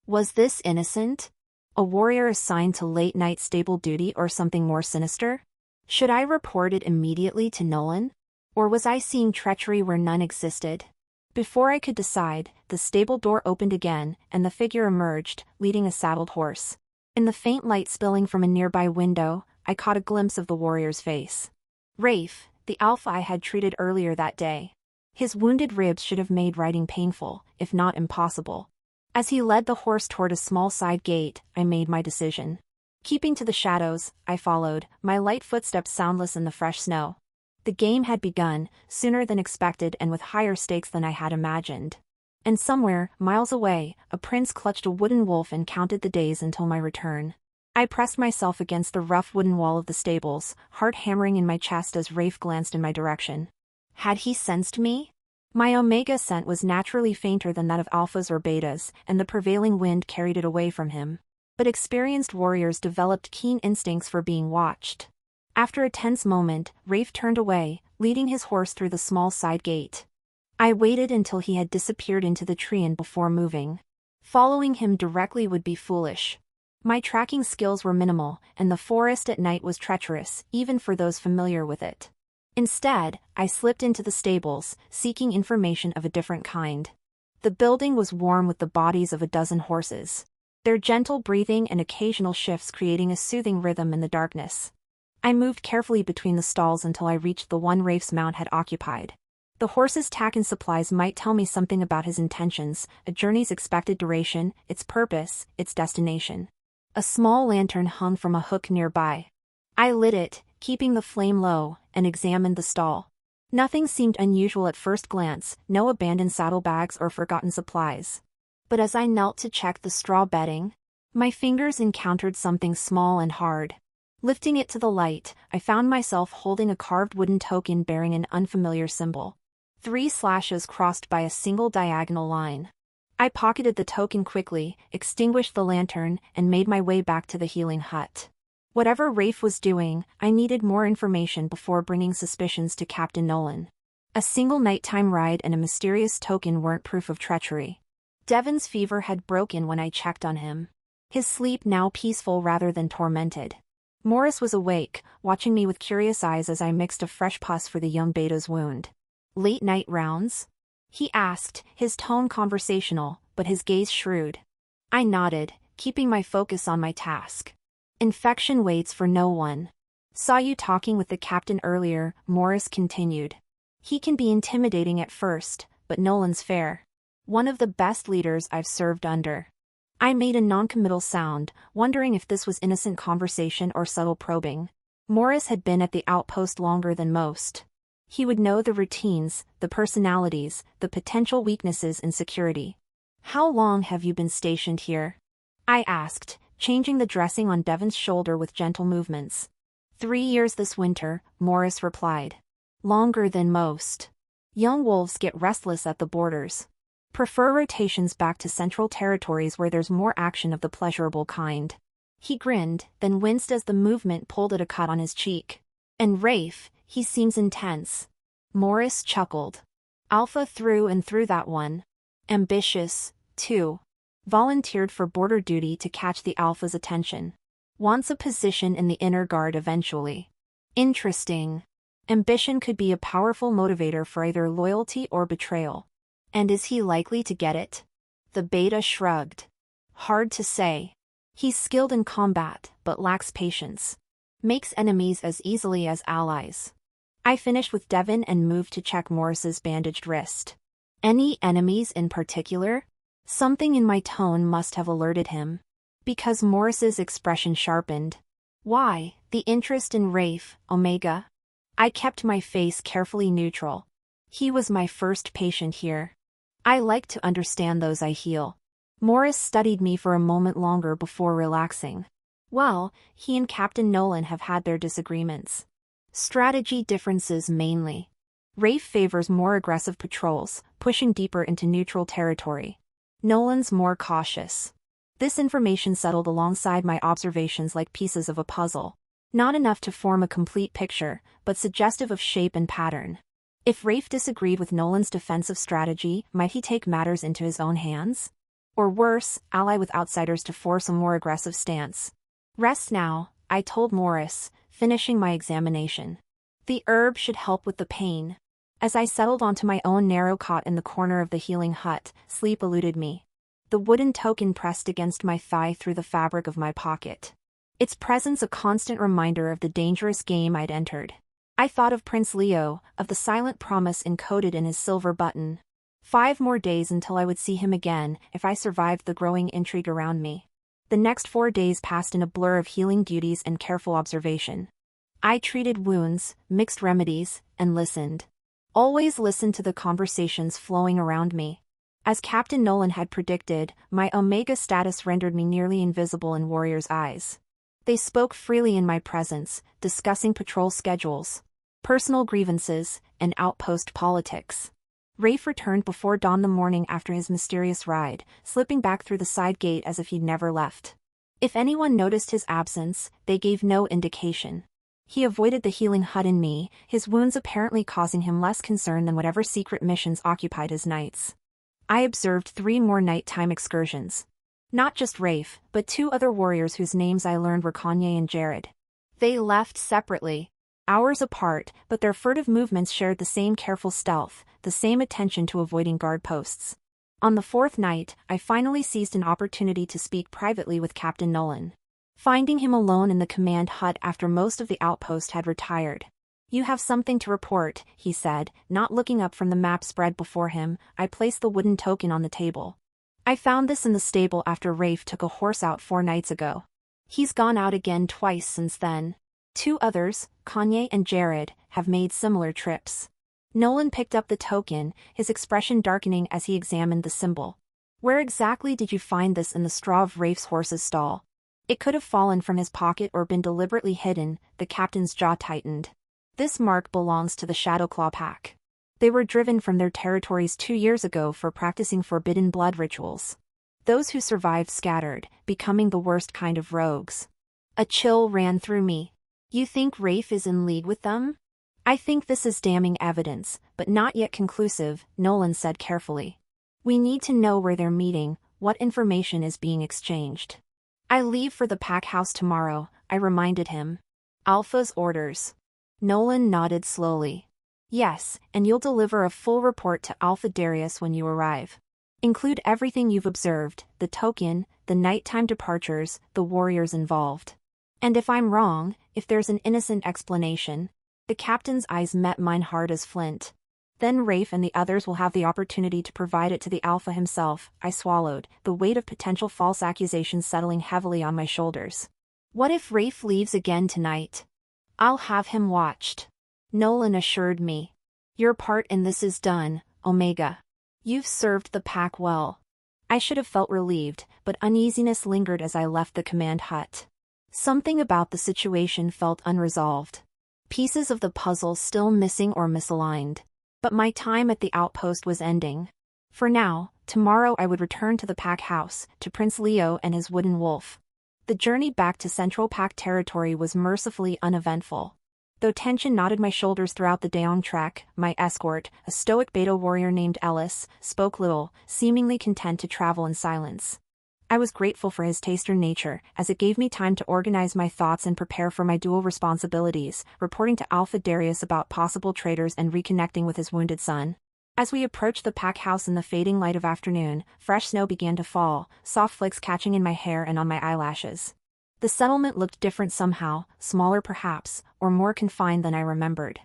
Was this innocent? A warrior assigned to late-night stable duty or something more sinister? Should I report it immediately to Nolan? Or was I seeing treachery where none existed? Before I could decide, the stable door opened again, and the figure emerged, leading a saddled horse. In the faint light spilling from a nearby window, I caught a glimpse of the warrior's face. Rafe, the Alpha I had treated earlier that day. His wounded ribs should have made riding painful, if not impossible. As he led the horse toward a small side gate, I made my decision. Keeping to the shadows, I followed, my light footsteps soundless in the fresh snow. The game had begun, sooner than expected and with higher stakes than I had imagined. And somewhere, miles away, a prince clutched a wooden wolf and counted the days until my return. I pressed myself against the rough wooden wall of the stables, heart hammering in my chest as Rafe glanced in my direction. Had he sensed me? My Omega scent was naturally fainter than that of Alphas or Betas, and the prevailing wind carried it away from him. But experienced warriors developed keen instincts for being watched. After a tense moment, Rafe turned away, leading his horse through the small side gate. I waited until he had disappeared into the treant before moving. Following him directly would be foolish. My tracking skills were minimal, and the forest at night was treacherous, even for those familiar with it. Instead, I slipped into the stables, seeking information of a different kind. The building was warm with the bodies of a dozen horses. their gentle breathing and occasional shifts creating a soothing rhythm in the darkness. I moved carefully between the stalls until I reached the one Rafe's mount had occupied. The horse's tack and supplies might tell me something about his intentions, a journey's expected duration, its purpose, its destination. A small lantern hung from a hook nearby. I lit it, keeping the flame low, and examined the stall. Nothing seemed unusual at first glance, no abandoned saddlebags or forgotten supplies. But as I knelt to check the straw bedding, my fingers encountered something small and hard. Lifting it to the light, I found myself holding a carved wooden token bearing an unfamiliar symbol. 3 slashes crossed by a single diagonal line. I pocketed the token quickly, extinguished the lantern, and made my way back to the healing hut. Whatever Rafe was doing, I needed more information before bringing suspicions to Captain Nolan. A single nighttime ride and a mysterious token weren't proof of treachery. Devon's fever had broken when I checked on him. His sleep now peaceful rather than tormented. Morris was awake, watching me with curious eyes as I mixed a fresh pus for the young beta's wound. "Late night rounds?" he asked, his tone conversational, but his gaze shrewd. I nodded, keeping my focus on my task. "Infection waits for no one." "Saw you talking with the captain earlier," Morris continued. "He can be intimidating at first, but Nolan's fair. One of the best leaders I've served under." I made a noncommittal sound, wondering if this was innocent conversation or subtle probing. Morris had been at the outpost longer than most. He would know the routines, the personalities, the potential weaknesses in security. "How long have you been stationed here?" I asked, changing the dressing on Devon's shoulder with gentle movements. 3 years this winter," Morris replied. "Longer than most. Young wolves get restless at the borders. Prefer rotations back to central territories where there's more action of the pleasurable kind." He grinned, then winced as the movement pulled at a cut on his cheek. "And Rafe, he seems intense." Morris chuckled. "Alpha through and through that one. Ambitious, too. Volunteered for border duty to catch the Alpha's attention. Wants a position in the inner guard eventually." Interesting. Ambition could be a powerful motivator for either loyalty or betrayal. "And is he likely to get it?" The beta shrugged. "Hard to say. He's skilled in combat, but lacks patience. Makes enemies as easily as allies." I finished with Devon and moved to check Morris's bandaged wrist. "Any enemies in particular?" Something in my tone must have alerted him. Because Morris's expression sharpened. "Why, the interest in Rafe, Omega?" I kept my face carefully neutral. He was my first patient here. I like to understand those I heal. Morris studied me for a moment longer before relaxing. "Well, he and Captain Nolan have had their disagreements. Strategy differences mainly. Rafe favors more aggressive patrols, pushing deeper into neutral territory. Nolan's more cautious." This information settled alongside my observations like pieces of a puzzle. Not enough to form a complete picture, but suggestive of shape and pattern. If Rafe disagreed with Nolan's defensive strategy, might he take matters into his own hands? Or worse, ally with outsiders to force a more aggressive stance? "Rest now," I told Morris, finishing my examination. "The herb should help with the pain." As I settled onto my own narrow cot in the corner of the healing hut, sleep eluded me. The wooden token pressed against my thigh through the fabric of my pocket. Its presence a constant reminder of the dangerous game I'd entered. I thought of Prince Leo, of the silent promise encoded in his silver button. 5 more days until I would see him again, if I survived the growing intrigue around me. The next 4 days passed in a blur of healing duties and careful observation. I treated wounds, mixed remedies, and listened. Always listened to the conversations flowing around me. As Captain Nolan had predicted, my Omega status rendered me nearly invisible in warriors' eyes. They spoke freely in my presence, discussing patrol schedules, personal grievances, and outpost politics. Rafe returned before dawn the morning after his mysterious ride, slipping back through the side gate as if he'd never left. If anyone noticed his absence, they gave no indication. He avoided the healing hut in me, his wounds apparently causing him less concern than whatever secret missions occupied his nights. I observed 3 more nighttime excursions. Not just Rafe, but 2 other warriors whose names I learned were Kanye and Jared. They left separately, hours apart, but their furtive movements shared the same careful stealth, the same attention to avoiding guard posts. On the fourth night, I finally seized an opportunity to speak privately with Captain Nolan. Finding him alone in the command hut after most of the outpost had retired. "You have something to report," he said, not looking up from the map spread before him. I placed the wooden token on the table. "I found this in the stable after Rafe took a horse out 4 nights ago. He's gone out again twice since then. 2 others, Kanye and Jared, have made similar trips." Nolan picked up the token, his expression darkening as he examined the symbol. "Where exactly did you find this in the straw of Rafe's horse's stall?" "It could have fallen from his pocket or been deliberately hidden," the captain's jaw tightened. "This mark belongs to the Shadowclaw pack. They were driven from their territories 2 years ago for practicing forbidden blood rituals. Those who survived scattered, becoming the worst kind of rogues." A chill ran through me. "You think Rafe is in league with them?" "I think this is damning evidence, but not yet conclusive," Nolan said carefully. "We need to know where they're meeting, what information is being exchanged." "I leave for the pack house tomorrow," I reminded him. "Alpha's orders." Nolan nodded slowly. "Yes, and you'll deliver a full report to Alpha Darius when you arrive. Include everything you've observed, the token, the nighttime departures, the warriors involved. And if I'm wrong, if there's an innocent explanation." The captain's eyes met mine hard as flint. "Then Rafe and the others will have the opportunity to provide it to the Alpha himself," I swallowed, the weight of potential false accusations settling heavily on my shoulders. "What if Rafe leaves again tonight?" "I'll have him watched," Nolan assured me. "Your part in this is done, Omega. You've served the pack well." I should have felt relieved, but uneasiness lingered as I left the command hut. Something about the situation felt unresolved. Pieces of the puzzle still missing or misaligned. But my time at the outpost was ending. For now, tomorrow I would return to the pack house, to Prince Leo and his wooden wolf. The journey back to Central Pack territory was mercifully uneventful. Though tension knotted my shoulders throughout the day on trek, my escort, a stoic beta warrior named Ellis, spoke little, seemingly content to travel in silence. I was grateful for his taster nature, as it gave me time to organize my thoughts and prepare for my dual responsibilities, reporting to Alpha Darius about possible traitors and reconnecting with his wounded son. As we approached the pack house in the fading light of afternoon, fresh snow began to fall, soft flakes catching in my hair and on my eyelashes. The settlement looked different somehow, smaller perhaps, or more confined than I remembered.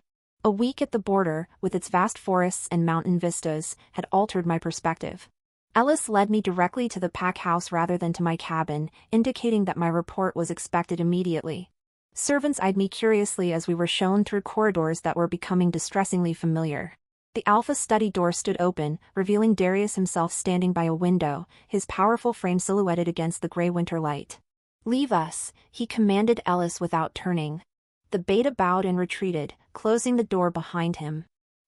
A week at the border, with its vast forests and mountain vistas, had altered my perspective. Ellis led me directly to the pack house rather than to my cabin, indicating that my report was expected immediately. Servants eyed me curiously as we were shown through corridors that were becoming distressingly familiar. The Alpha study door stood open, revealing Darius himself standing by a window, his powerful frame silhouetted against the gray winter light. "Leave us," he commanded Ellis without turning. The beta bowed and retreated, closing the door behind him.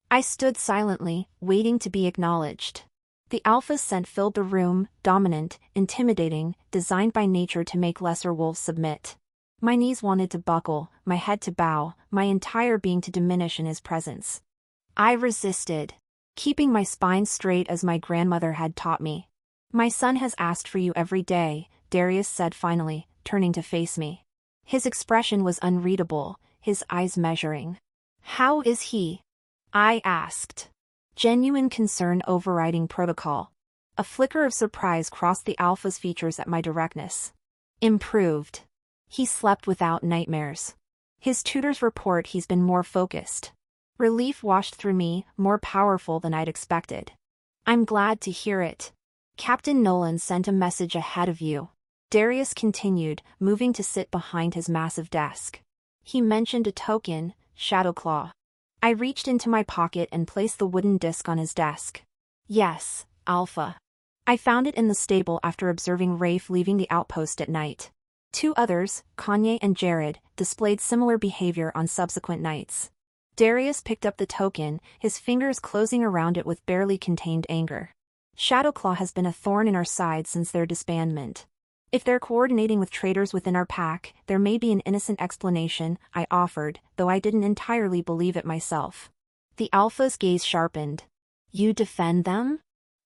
I stood silently, waiting to be acknowledged. The Alpha's scent filled the room, dominant, intimidating, designed by nature to make lesser wolves submit. My knees wanted to buckle, my head to bow, my entire being to diminish in his presence. I resisted, keeping my spine straight as my grandmother had taught me. "My son has asked for you every day," Darius said finally, turning to face me. His expression was unreadable, his eyes measuring. "How is he?" I asked. Genuine concern overriding protocol. A flicker of surprise crossed the Alpha's features at my directness. "Improved. He slept without nightmares. His tutors report he's been more focused." Relief washed through me, more powerful than I'd expected. "I'm glad to hear it. Captain Nolan sent a message ahead of you," Darius continued, moving to sit behind his massive desk. "He mentioned a token, Shadowclaw." I reached into my pocket and placed the wooden disc on his desk. "Yes, Alpha. I found it in the stable after observing Rafe leaving the outpost at night. 2 others, Kanye and Jared, displayed similar behavior on subsequent nights." Darius picked up the token, his fingers closing around it with barely contained anger. "Shadowclaw has been a thorn in our side since their disbandment. If they're coordinating with traitors within our pack, there may be an innocent explanation," I offered, though I didn't entirely believe it myself. The Alpha's gaze sharpened. "You defend them?"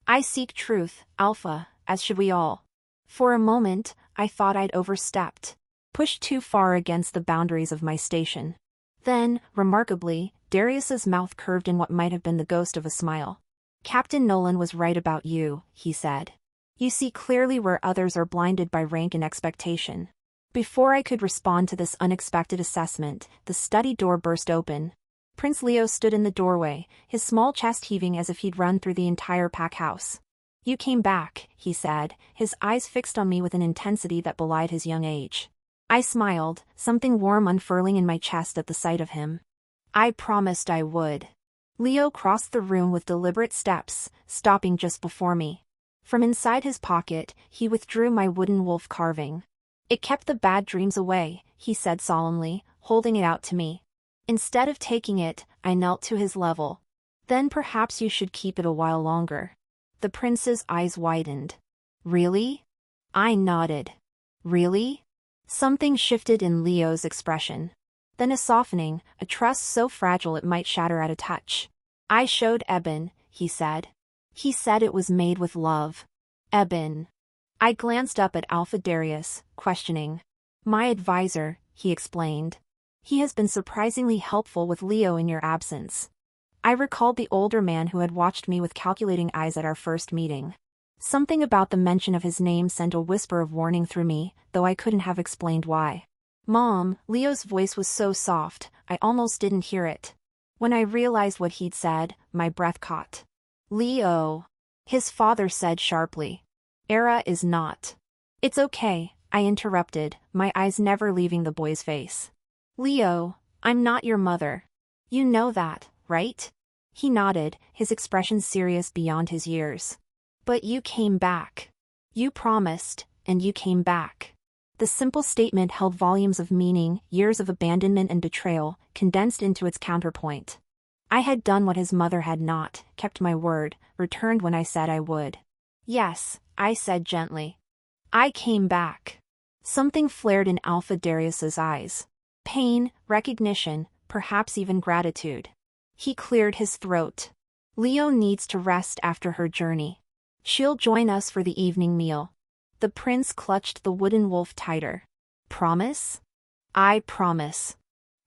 "I seek truth, Alpha, as should we all." For a moment, I thought I'd overstepped, pushed too far against the boundaries of my station. Then, remarkably, Darius's mouth curved in what might have been the ghost of a smile. Captain Nolan was right about you, he said. You see clearly where others are blinded by rank and expectation. Before I could respond to this unexpected assessment, the study door burst open. Prince Leo stood in the doorway, his small chest heaving as if he'd run through the entire pack house. You came back, he said, his eyes fixed on me with an intensity that belied his young age. I smiled, something warm unfurling in my chest at the sight of him. I promised I would. Leo crossed the room with deliberate steps, stopping just before me. From inside his pocket, he withdrew my wooden wolf carving. It kept the bad dreams away, he said solemnly, holding it out to me. Instead of taking it, I knelt to his level. Then perhaps you should keep it a while longer. The prince's eyes widened. Really? I nodded. Really? Something shifted in Leo's expression. Then a softening, a trust so fragile it might shatter at a touch. I showed Eben, he said. He said it was made with love. Eben. I glanced up at Alpha Darius, questioning. My advisor, he explained. He has been surprisingly helpful with Leo in your absence. I recalled the older man who had watched me with calculating eyes at our first meeting. Something about the mention of his name sent a whisper of warning through me, though I couldn't have explained why. Mom, Leo's voice was so soft, I almost didn't hear it. When I realized what he'd said, my breath caught. Leo. His father said sharply. Arya is not. It's okay, I interrupted, my eyes never leaving the boy's face. Leo, I'm not your mother. You know that, right? He nodded, his expression serious beyond his years. But you came back. You promised, and you came back. The simple statement held volumes of meaning, years of abandonment and betrayal, condensed into its counterpoint. I had done what his mother had not, kept my word, returned when I said I would. Yes, I said gently. I came back. Something flared in Alpha Darius's eyes. Pain, recognition, perhaps even gratitude. He cleared his throat. Leo needs to rest after her journey. She'll join us for the evening meal. The prince clutched the wooden wolf tighter. Promise? I promise.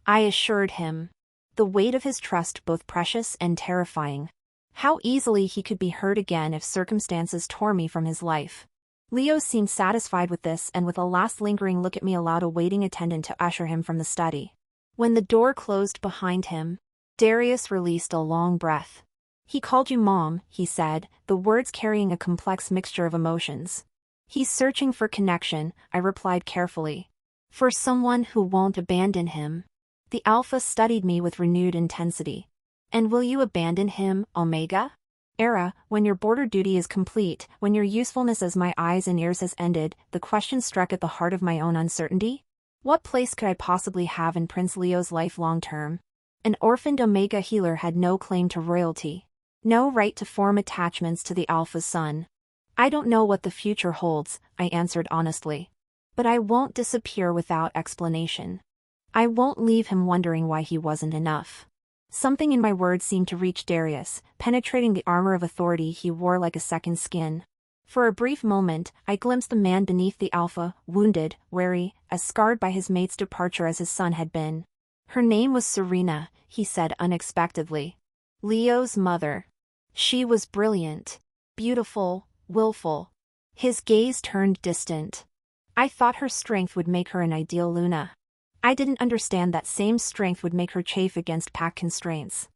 I assured him. The weight of his trust both precious and terrifying. How easily he could be hurt again if circumstances tore me from his life. Leo seemed satisfied with this and with a last lingering look at me allowed a waiting attendant to usher him from the study. When the door closed behind him, Darius released a long breath. He called you Mom, he said, the words carrying a complex mixture of emotions. He's searching for connection, I replied carefully. For someone who won't abandon him. The Alpha studied me with renewed intensity. And will you abandon him, Omega? Arya, when your border duty is complete, when your usefulness as my eyes and ears has ended, the question struck at the heart of my own uncertainty. What place could I possibly have in Prince Leo's life long term? An orphaned Omega healer had no claim to royalty. No right to form attachments to the Alpha's son. I don't know what the future holds, I answered honestly. But I won't disappear without explanation. I won't leave him wondering why he wasn't enough. Something in my words seemed to reach Darius, penetrating the armor of authority he wore like a second skin. For a brief moment, I glimpsed the man beneath the Alpha, wounded, wary, as scarred by his mate's departure as his son had been. Her name was Serena, he said unexpectedly. Leo's mother. She was brilliant. Beautiful, willful. His gaze turned distant. I thought her strength would make her an ideal Luna. I didn't understand that same strength would make her chafe against pack constraints.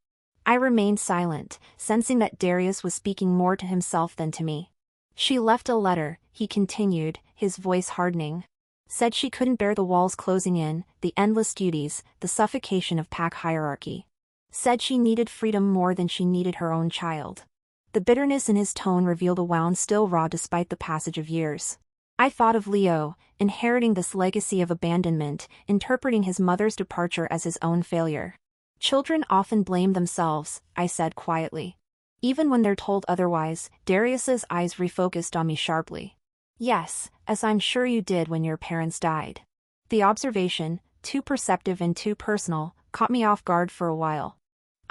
I remained silent, sensing that Darius was speaking more to himself than to me. She left a letter, he continued, his voice hardening. Said she couldn't bear the walls closing in, the endless duties, the suffocation of pack hierarchy. Said she needed freedom more than she needed her own child. The bitterness in his tone revealed a wound still raw despite the passage of years. I thought of Leo, inheriting this legacy of abandonment, interpreting his mother's departure as his own failure. Children often blame themselves, I said quietly. Even when they're told otherwise, Darius's eyes refocused on me sharply. Yes, as I'm sure you did when your parents died. The observation, too perceptive and too personal, caught me off guard for a while.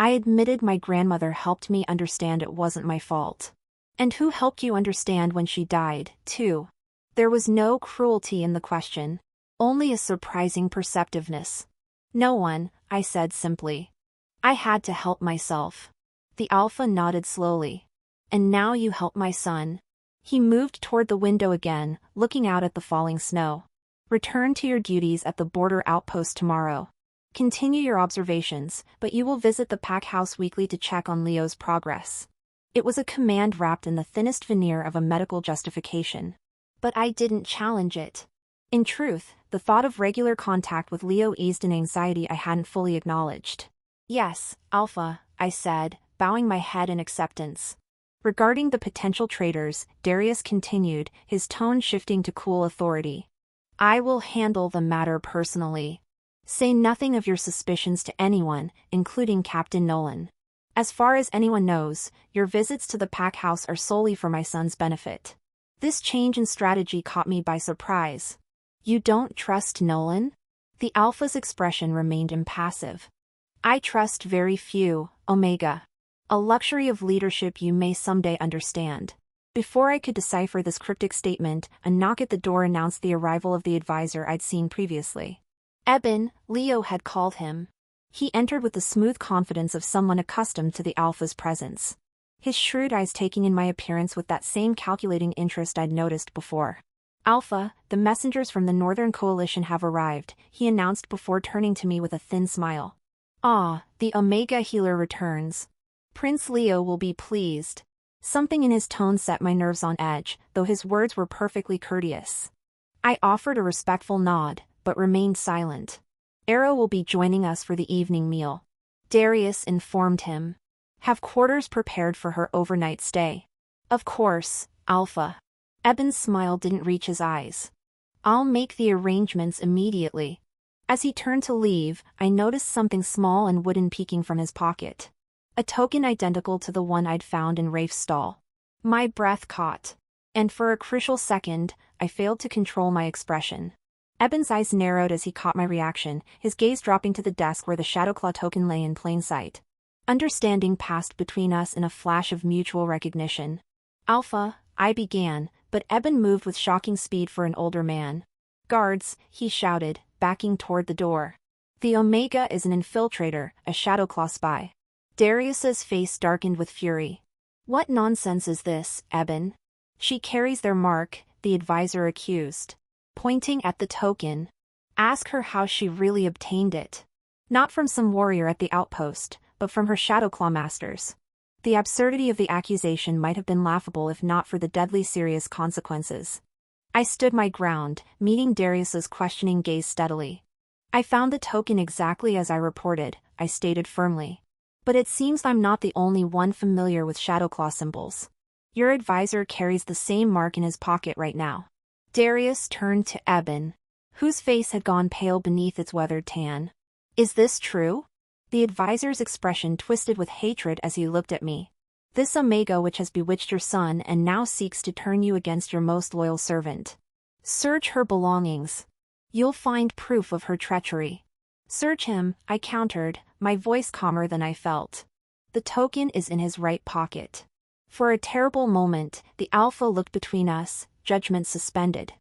I admitted my grandmother helped me understand it wasn't my fault. And who helped you understand when she died, too? There was no cruelty in the question. Only a surprising perceptiveness. No one, I said simply. I had to help myself. The Alpha nodded slowly. And now you help my son. He moved toward the window again, looking out at the falling snow. Return to your duties at the border outpost tomorrow. Continue your observations, but you will visit the pack house weekly to check on Leo's progress. It was a command wrapped in the thinnest veneer of a medical justification. But I didn't challenge it. In truth, the thought of regular contact with Leo eased an anxiety I hadn't fully acknowledged. Yes, Alpha, I said, bowing my head in acceptance. Regarding the potential traitors, Darius continued, his tone shifting to cool authority. I will handle the matter personally. Say nothing of your suspicions to anyone, including Captain Nolan. As far as anyone knows, your visits to the pack house are solely for my son's benefit. This change in strategy caught me by surprise. You don't trust Nolan? The Alpha's expression remained impassive. I trust very few, Omega. A luxury of leadership you may someday understand. Before I could decipher this cryptic statement, a knock at the door announced the arrival of the advisor I'd seen previously. Eben, Leo had called him. He entered with the smooth confidence of someone accustomed to the Alpha's presence. His shrewd eyes taking in my appearance with that same calculating interest I'd noticed before. Alpha, the messengers from the Northern Coalition have arrived, he announced before turning to me with a thin smile. Ah, the Omega healer returns. Prince Leo will be pleased. Something in his tone set my nerves on edge, though his words were perfectly courteous. I offered a respectful nod, but remained silent. Arya will be joining us for the evening meal. Darius informed him. Have quarters prepared for her overnight stay. Of course, Alpha. Eben's smile didn't reach his eyes. I'll make the arrangements immediately. As he turned to leave, I noticed something small and wooden peeking from his pocket. A token identical to the one I'd found in Rafe's stall. My breath caught. And for a crucial second, I failed to control my expression. Eben's eyes narrowed as he caught my reaction, his gaze dropping to the desk where the Shadowclaw token lay in plain sight. Understanding passed between us in a flash of mutual recognition. Alpha, I began, but Eben moved with shocking speed for an older man. Guards, he shouted, backing toward the door. The Omega is an infiltrator, a Shadowclaw spy. Darius's face darkened with fury. What nonsense is this, Eben? She carries their mark, the advisor accused. Pointing at the token. Ask her how she really obtained it. Not from some warrior at the outpost, but from her Shadowclaw masters. The absurdity of the accusation might have been laughable if not for the deadly serious consequences. I stood my ground, meeting Darius's questioning gaze steadily. I found the token exactly as I reported, I stated firmly. But it seems I'm not the only one familiar with Shadowclaw symbols. Your advisor carries the same mark in his pocket right now. Darius turned to Eben, whose face had gone pale beneath its weathered tan. Is this true? The advisor's expression twisted with hatred as he looked at me. This Omega which has bewitched your son and now seeks to turn you against your most loyal servant. Search her belongings. You'll find proof of her treachery. Search him, I countered, my voice calmer than I felt. The token is in his right pocket. For a terrible moment, the Alpha looked between us, judgment suspended.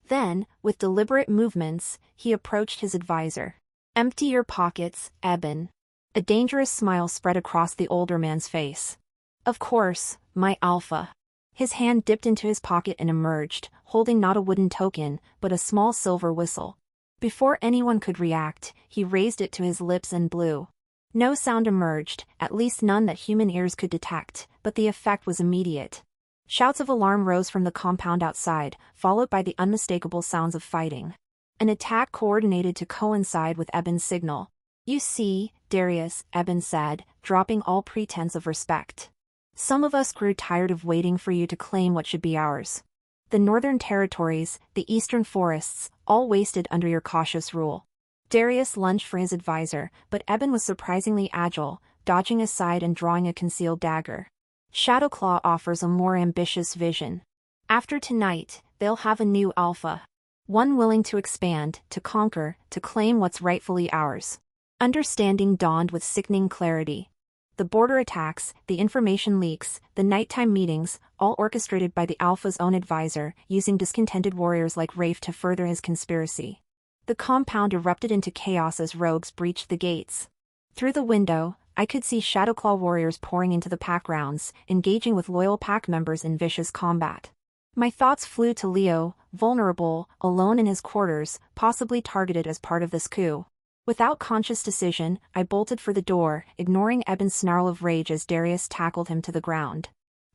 Then, with deliberate movements, he approached his advisor. Empty your pockets, Eben. A dangerous smile spread across the older man's face. Of course, my Alpha. His hand dipped into his pocket and emerged, holding not a wooden token, but a small silver whistle. Before anyone could react, he raised it to his lips and blew. No sound emerged, at least none that human ears could detect, but the effect was immediate. Shouts of alarm rose from the compound outside, followed by the unmistakable sounds of fighting. An attack coordinated to coincide with Eben's signal. You see, Darius, Eben said, dropping all pretense of respect. Some of us grew tired of waiting for you to claim what should be ours. The northern territories, the eastern forests, all wasted under your cautious rule. Darius lunged for his advisor, but Eben was surprisingly agile, dodging aside and drawing a concealed dagger. Shadowclaw offers a more ambitious vision. After tonight, they'll have a new Alpha. One willing to expand, to conquer, to claim what's rightfully ours. Understanding dawned with sickening clarity. The border attacks, the information leaks, the nighttime meetings, all orchestrated by the Alpha's own advisor, using discontented warriors like Rafe to further his conspiracy. The compound erupted into chaos as rogues breached the gates. Through the window, I could see Shadowclaw warriors pouring into the pack rounds, engaging with loyal pack members in vicious combat. My thoughts flew to Leo, vulnerable, alone in his quarters, possibly targeted as part of this coup. Without conscious decision, I bolted for the door, ignoring Eben's snarl of rage as Darius tackled him to the ground.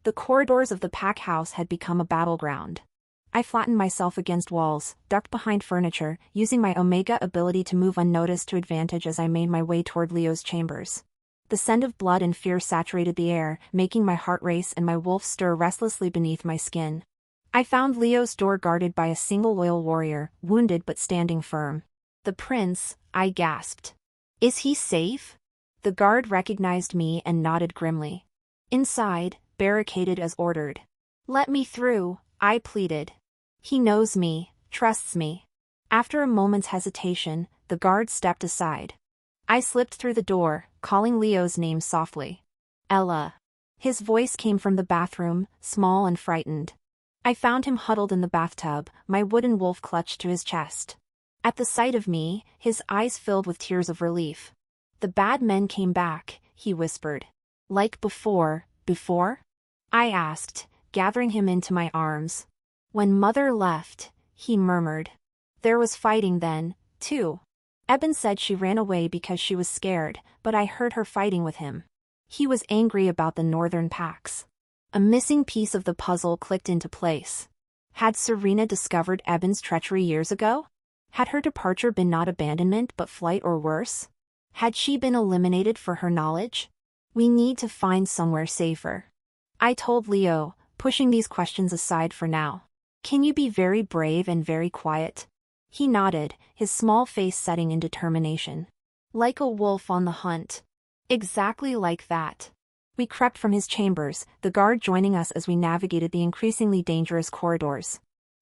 The corridors of the pack house had become a battleground. I flattened myself against walls, ducked behind furniture, using my Omega ability to move unnoticed to advantage as I made my way toward Leo's chambers. The scent of blood and fear saturated the air, making my heart race and my wolf stir restlessly beneath my skin. I found Leo's door guarded by a single loyal warrior, wounded but standing firm. "The prince," I gasped. "Is he safe?" The guard recognized me and nodded grimly. "Inside, barricaded as ordered." "Let me through," I pleaded. "He knows me, trusts me." After a moment's hesitation, the guard stepped aside. I slipped through the door, calling Leo's name softly. "Ella." His voice came from the bathroom, small and frightened. I found him huddled in the bathtub, my wooden wolf clutched to his chest. At the sight of me, his eyes filled with tears of relief. "The bad men came back," he whispered. "Like before?" I asked, gathering him into my arms. "When Mother left," he murmured. "There was fighting then, too. Eben said she ran away because she was scared, but I heard her fighting with him." He was angry about the northern packs. A missing piece of the puzzle clicked into place. Had Serena discovered Eben's treachery years ago? Had her departure been not abandonment but flight or worse? Had she been eliminated for her knowledge? "We need to find somewhere safer," I told Leo, pushing these questions aside for now. "Can you be very brave and very quiet?" He nodded, his small face setting in determination. "Like a wolf on the hunt." "Exactly like that." We crept from his chambers, the guard joining us as we navigated the increasingly dangerous corridors.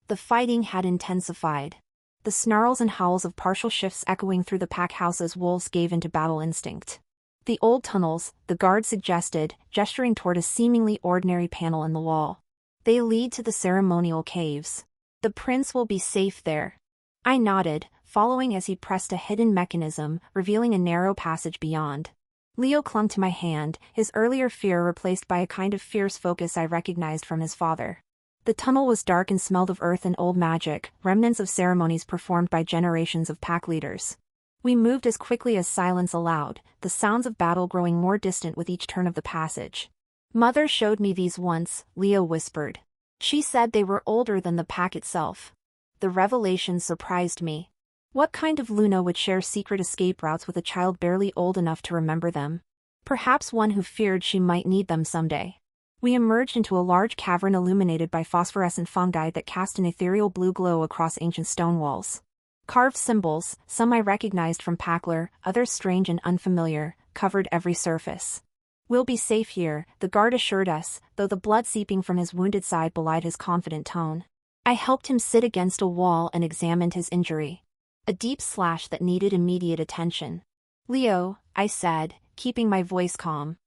The fighting had intensified. The snarls and howls of partial shifts echoing through the pack house as wolves gave into battle instinct. "The old tunnels," the guard suggested, gesturing toward a seemingly ordinary panel in the wall. "They lead to the ceremonial caves. The prince will be safe there." I nodded, following as he pressed a hidden mechanism, revealing a narrow passage beyond. Leo clung to my hand, his earlier fear replaced by a kind of fierce focus I recognized from his father. The tunnel was dark and smelled of earth and old magic, remnants of ceremonies performed by generations of pack leaders. We moved as quickly as silence allowed, the sounds of battle growing more distant with each turn of the passage. "Mother showed me these once," Leo whispered. "She said they were older than the pack itself." The revelation surprised me. What kind of Luna would share secret escape routes with a child barely old enough to remember them? Perhaps one who feared she might need them someday. We emerged into a large cavern illuminated by phosphorescent fungi that cast an ethereal blue glow across ancient stone walls. Carved symbols, some I recognized from Packler, others strange and unfamiliar, covered every surface. "We'll be safe here," the guard assured us, though the blood seeping from his wounded side belied his confident tone. I helped him sit against a wall and examined his injury. A deep slash that needed immediate attention. "Leo," I said, keeping my voice calm.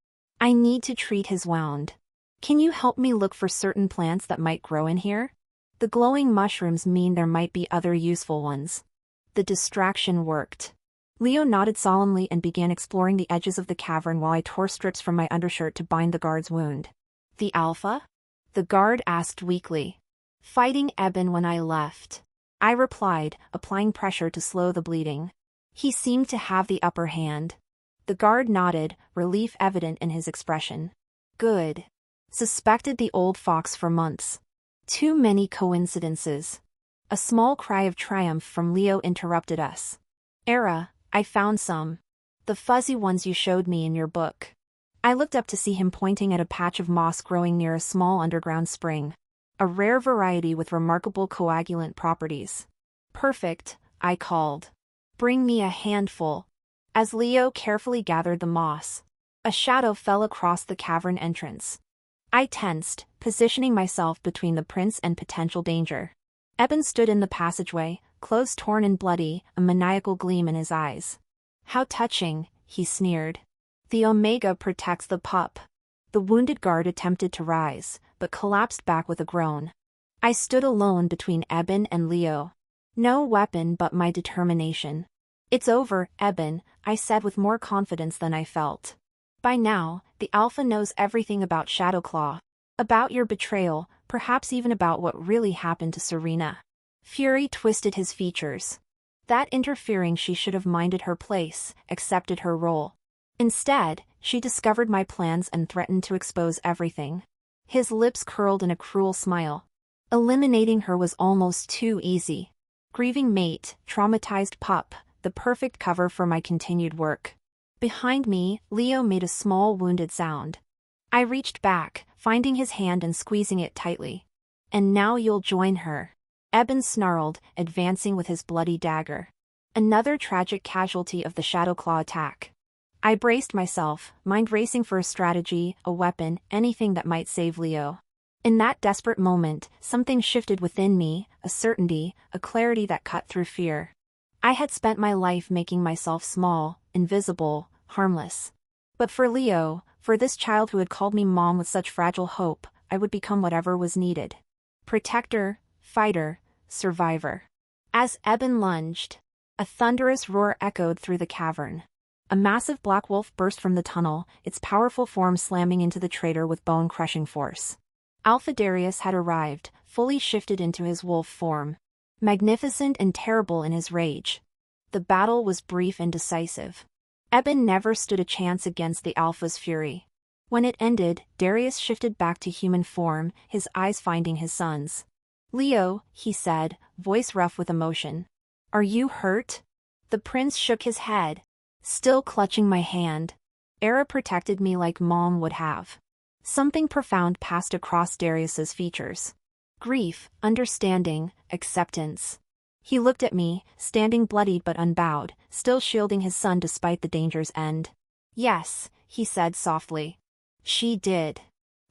"I need to treat his wound. Can you help me look for certain plants that might grow in here? The glowing mushrooms mean there might be other useful ones." The distraction worked. Leo nodded solemnly and began exploring the edges of the cavern while I tore strips from my undershirt to bind the guard's wound. "The Alpha?" the guard asked weakly. "Fighting Eben when I left," I replied, applying pressure to slow the bleeding. "He seemed to have the upper hand." The guard nodded, relief evident in his expression. "Good. Suspected the old fox for months. Too many coincidences." A small cry of triumph from Leo interrupted us. "Arya, I found some. The fuzzy ones you showed me in your book." I looked up to see him pointing at a patch of moss growing near a small underground spring. A rare variety with remarkable coagulant properties. "Perfect," I called. "Bring me a handful." As Leo carefully gathered the moss, a shadow fell across the cavern entrance. I tensed, positioning myself between the prince and potential danger. Eben stood in the passageway, clothes torn and bloody, a maniacal gleam in his eyes. "How touching," he sneered. "The Omega protects the pup." The wounded guard attempted to rise, but collapsed back with a groan. I stood alone between Eben and Leo. No weapon but my determination. "It's over, Eben," I said with more confidence than I felt. By now, the Alpha knows everything about Shadowclaw. About your betrayal, perhaps even about what really happened to Serena. Fury twisted his features. That interfering, she should have minded her place, accepted her role. Instead, she discovered my plans and threatened to expose everything. His lips curled in a cruel smile. Eliminating her was almost too easy. Grieving mate, traumatized pup, the perfect cover for my continued work. Behind me, Leo made a small wounded sound. I reached back, finding his hand and squeezing it tightly. And now you'll join her. Eben snarled, advancing with his bloody dagger. Another tragic casualty of the Shadowclaw attack. I braced myself, mind racing for a strategy, a weapon, anything that might save Leo. In that desperate moment, something shifted within me, a certainty, a clarity that cut through fear. I had spent my life making myself small, invisible, harmless. But for Leo, for this child who had called me mom with such fragile hope, I would become whatever was needed. Protector, fighter, survivor. As Eben lunged, a thunderous roar echoed through the cavern. A massive black wolf burst from the tunnel, its powerful form slamming into the traitor with bone-crushing force. Alpha Darius had arrived, fully shifted into his wolf form. Magnificent and terrible in his rage. The battle was brief and decisive. Eben never stood a chance against the Alpha's fury. When it ended, Darius shifted back to human form, his eyes finding his son's. "Leo," he said, voice rough with emotion. "Are you hurt?" The prince shook his head. Still clutching my hand. Arya protected me like mom would have. Something profound passed across Darius's features. Grief, understanding, acceptance. He looked at me, standing bloodied but unbowed, still shielding his son despite the danger's end. "Yes," he said softly. "She did."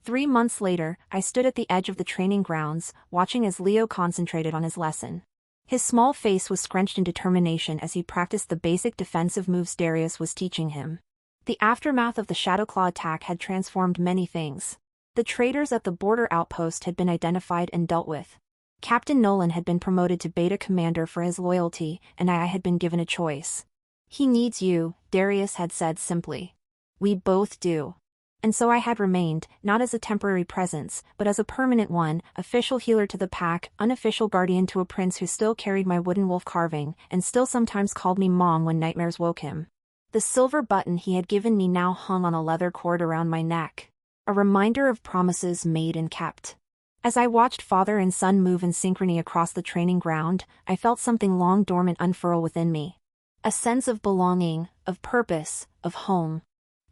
3 months later, I stood at the edge of the training grounds, watching as Leo concentrated on his lesson. His small face was scrunched in determination as he practiced the basic defensive moves Darius was teaching him. The aftermath of the Shadowclaw attack had transformed many things. The traitors at the border outpost had been identified and dealt with. Captain Nolan had been promoted to Beta Commander for his loyalty, and I had been given a choice. "He needs you," Darius had said simply. "We both do." And so I had remained, not as a temporary presence, but as a permanent one, official healer to the pack, unofficial guardian to a prince who still carried my wooden wolf carving, and still sometimes called me mom when nightmares woke him. The silver button he had given me now hung on a leather cord around my neck. A reminder of promises made and kept. As I watched father and son move in synchrony across the training ground, I felt something long dormant unfurl within me. A sense of belonging, of purpose, of home.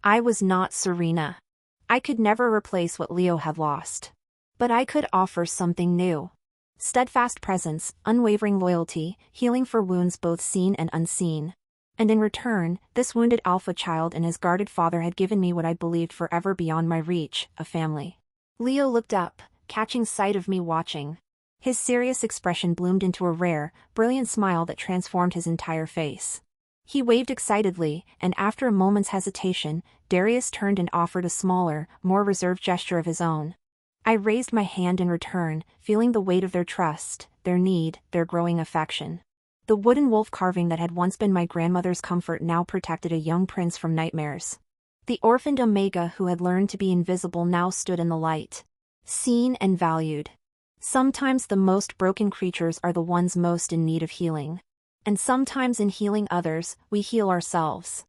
I was not Serena. I could never replace what Leo had lost. But I could offer something new. Steadfast presence, unwavering loyalty, healing for wounds both seen and unseen. And in return, this wounded alpha child and his guarded father had given me what I believed forever beyond my reach, a family. Leo looked up, catching sight of me watching. His serious expression bloomed into a rare, brilliant smile that transformed his entire face. He waved excitedly, and after a moment's hesitation, Darius turned and offered a smaller, more reserved gesture of his own. I raised my hand in return, feeling the weight of their trust, their need, their growing affection. The wooden wolf carving that had once been my grandmother's comfort now protected a young prince from nightmares. The orphaned Omega who had learned to be invisible now stood in the light. Seen and valued. Sometimes the most broken creatures are the ones most in need of healing. And sometimes in healing others, we heal ourselves.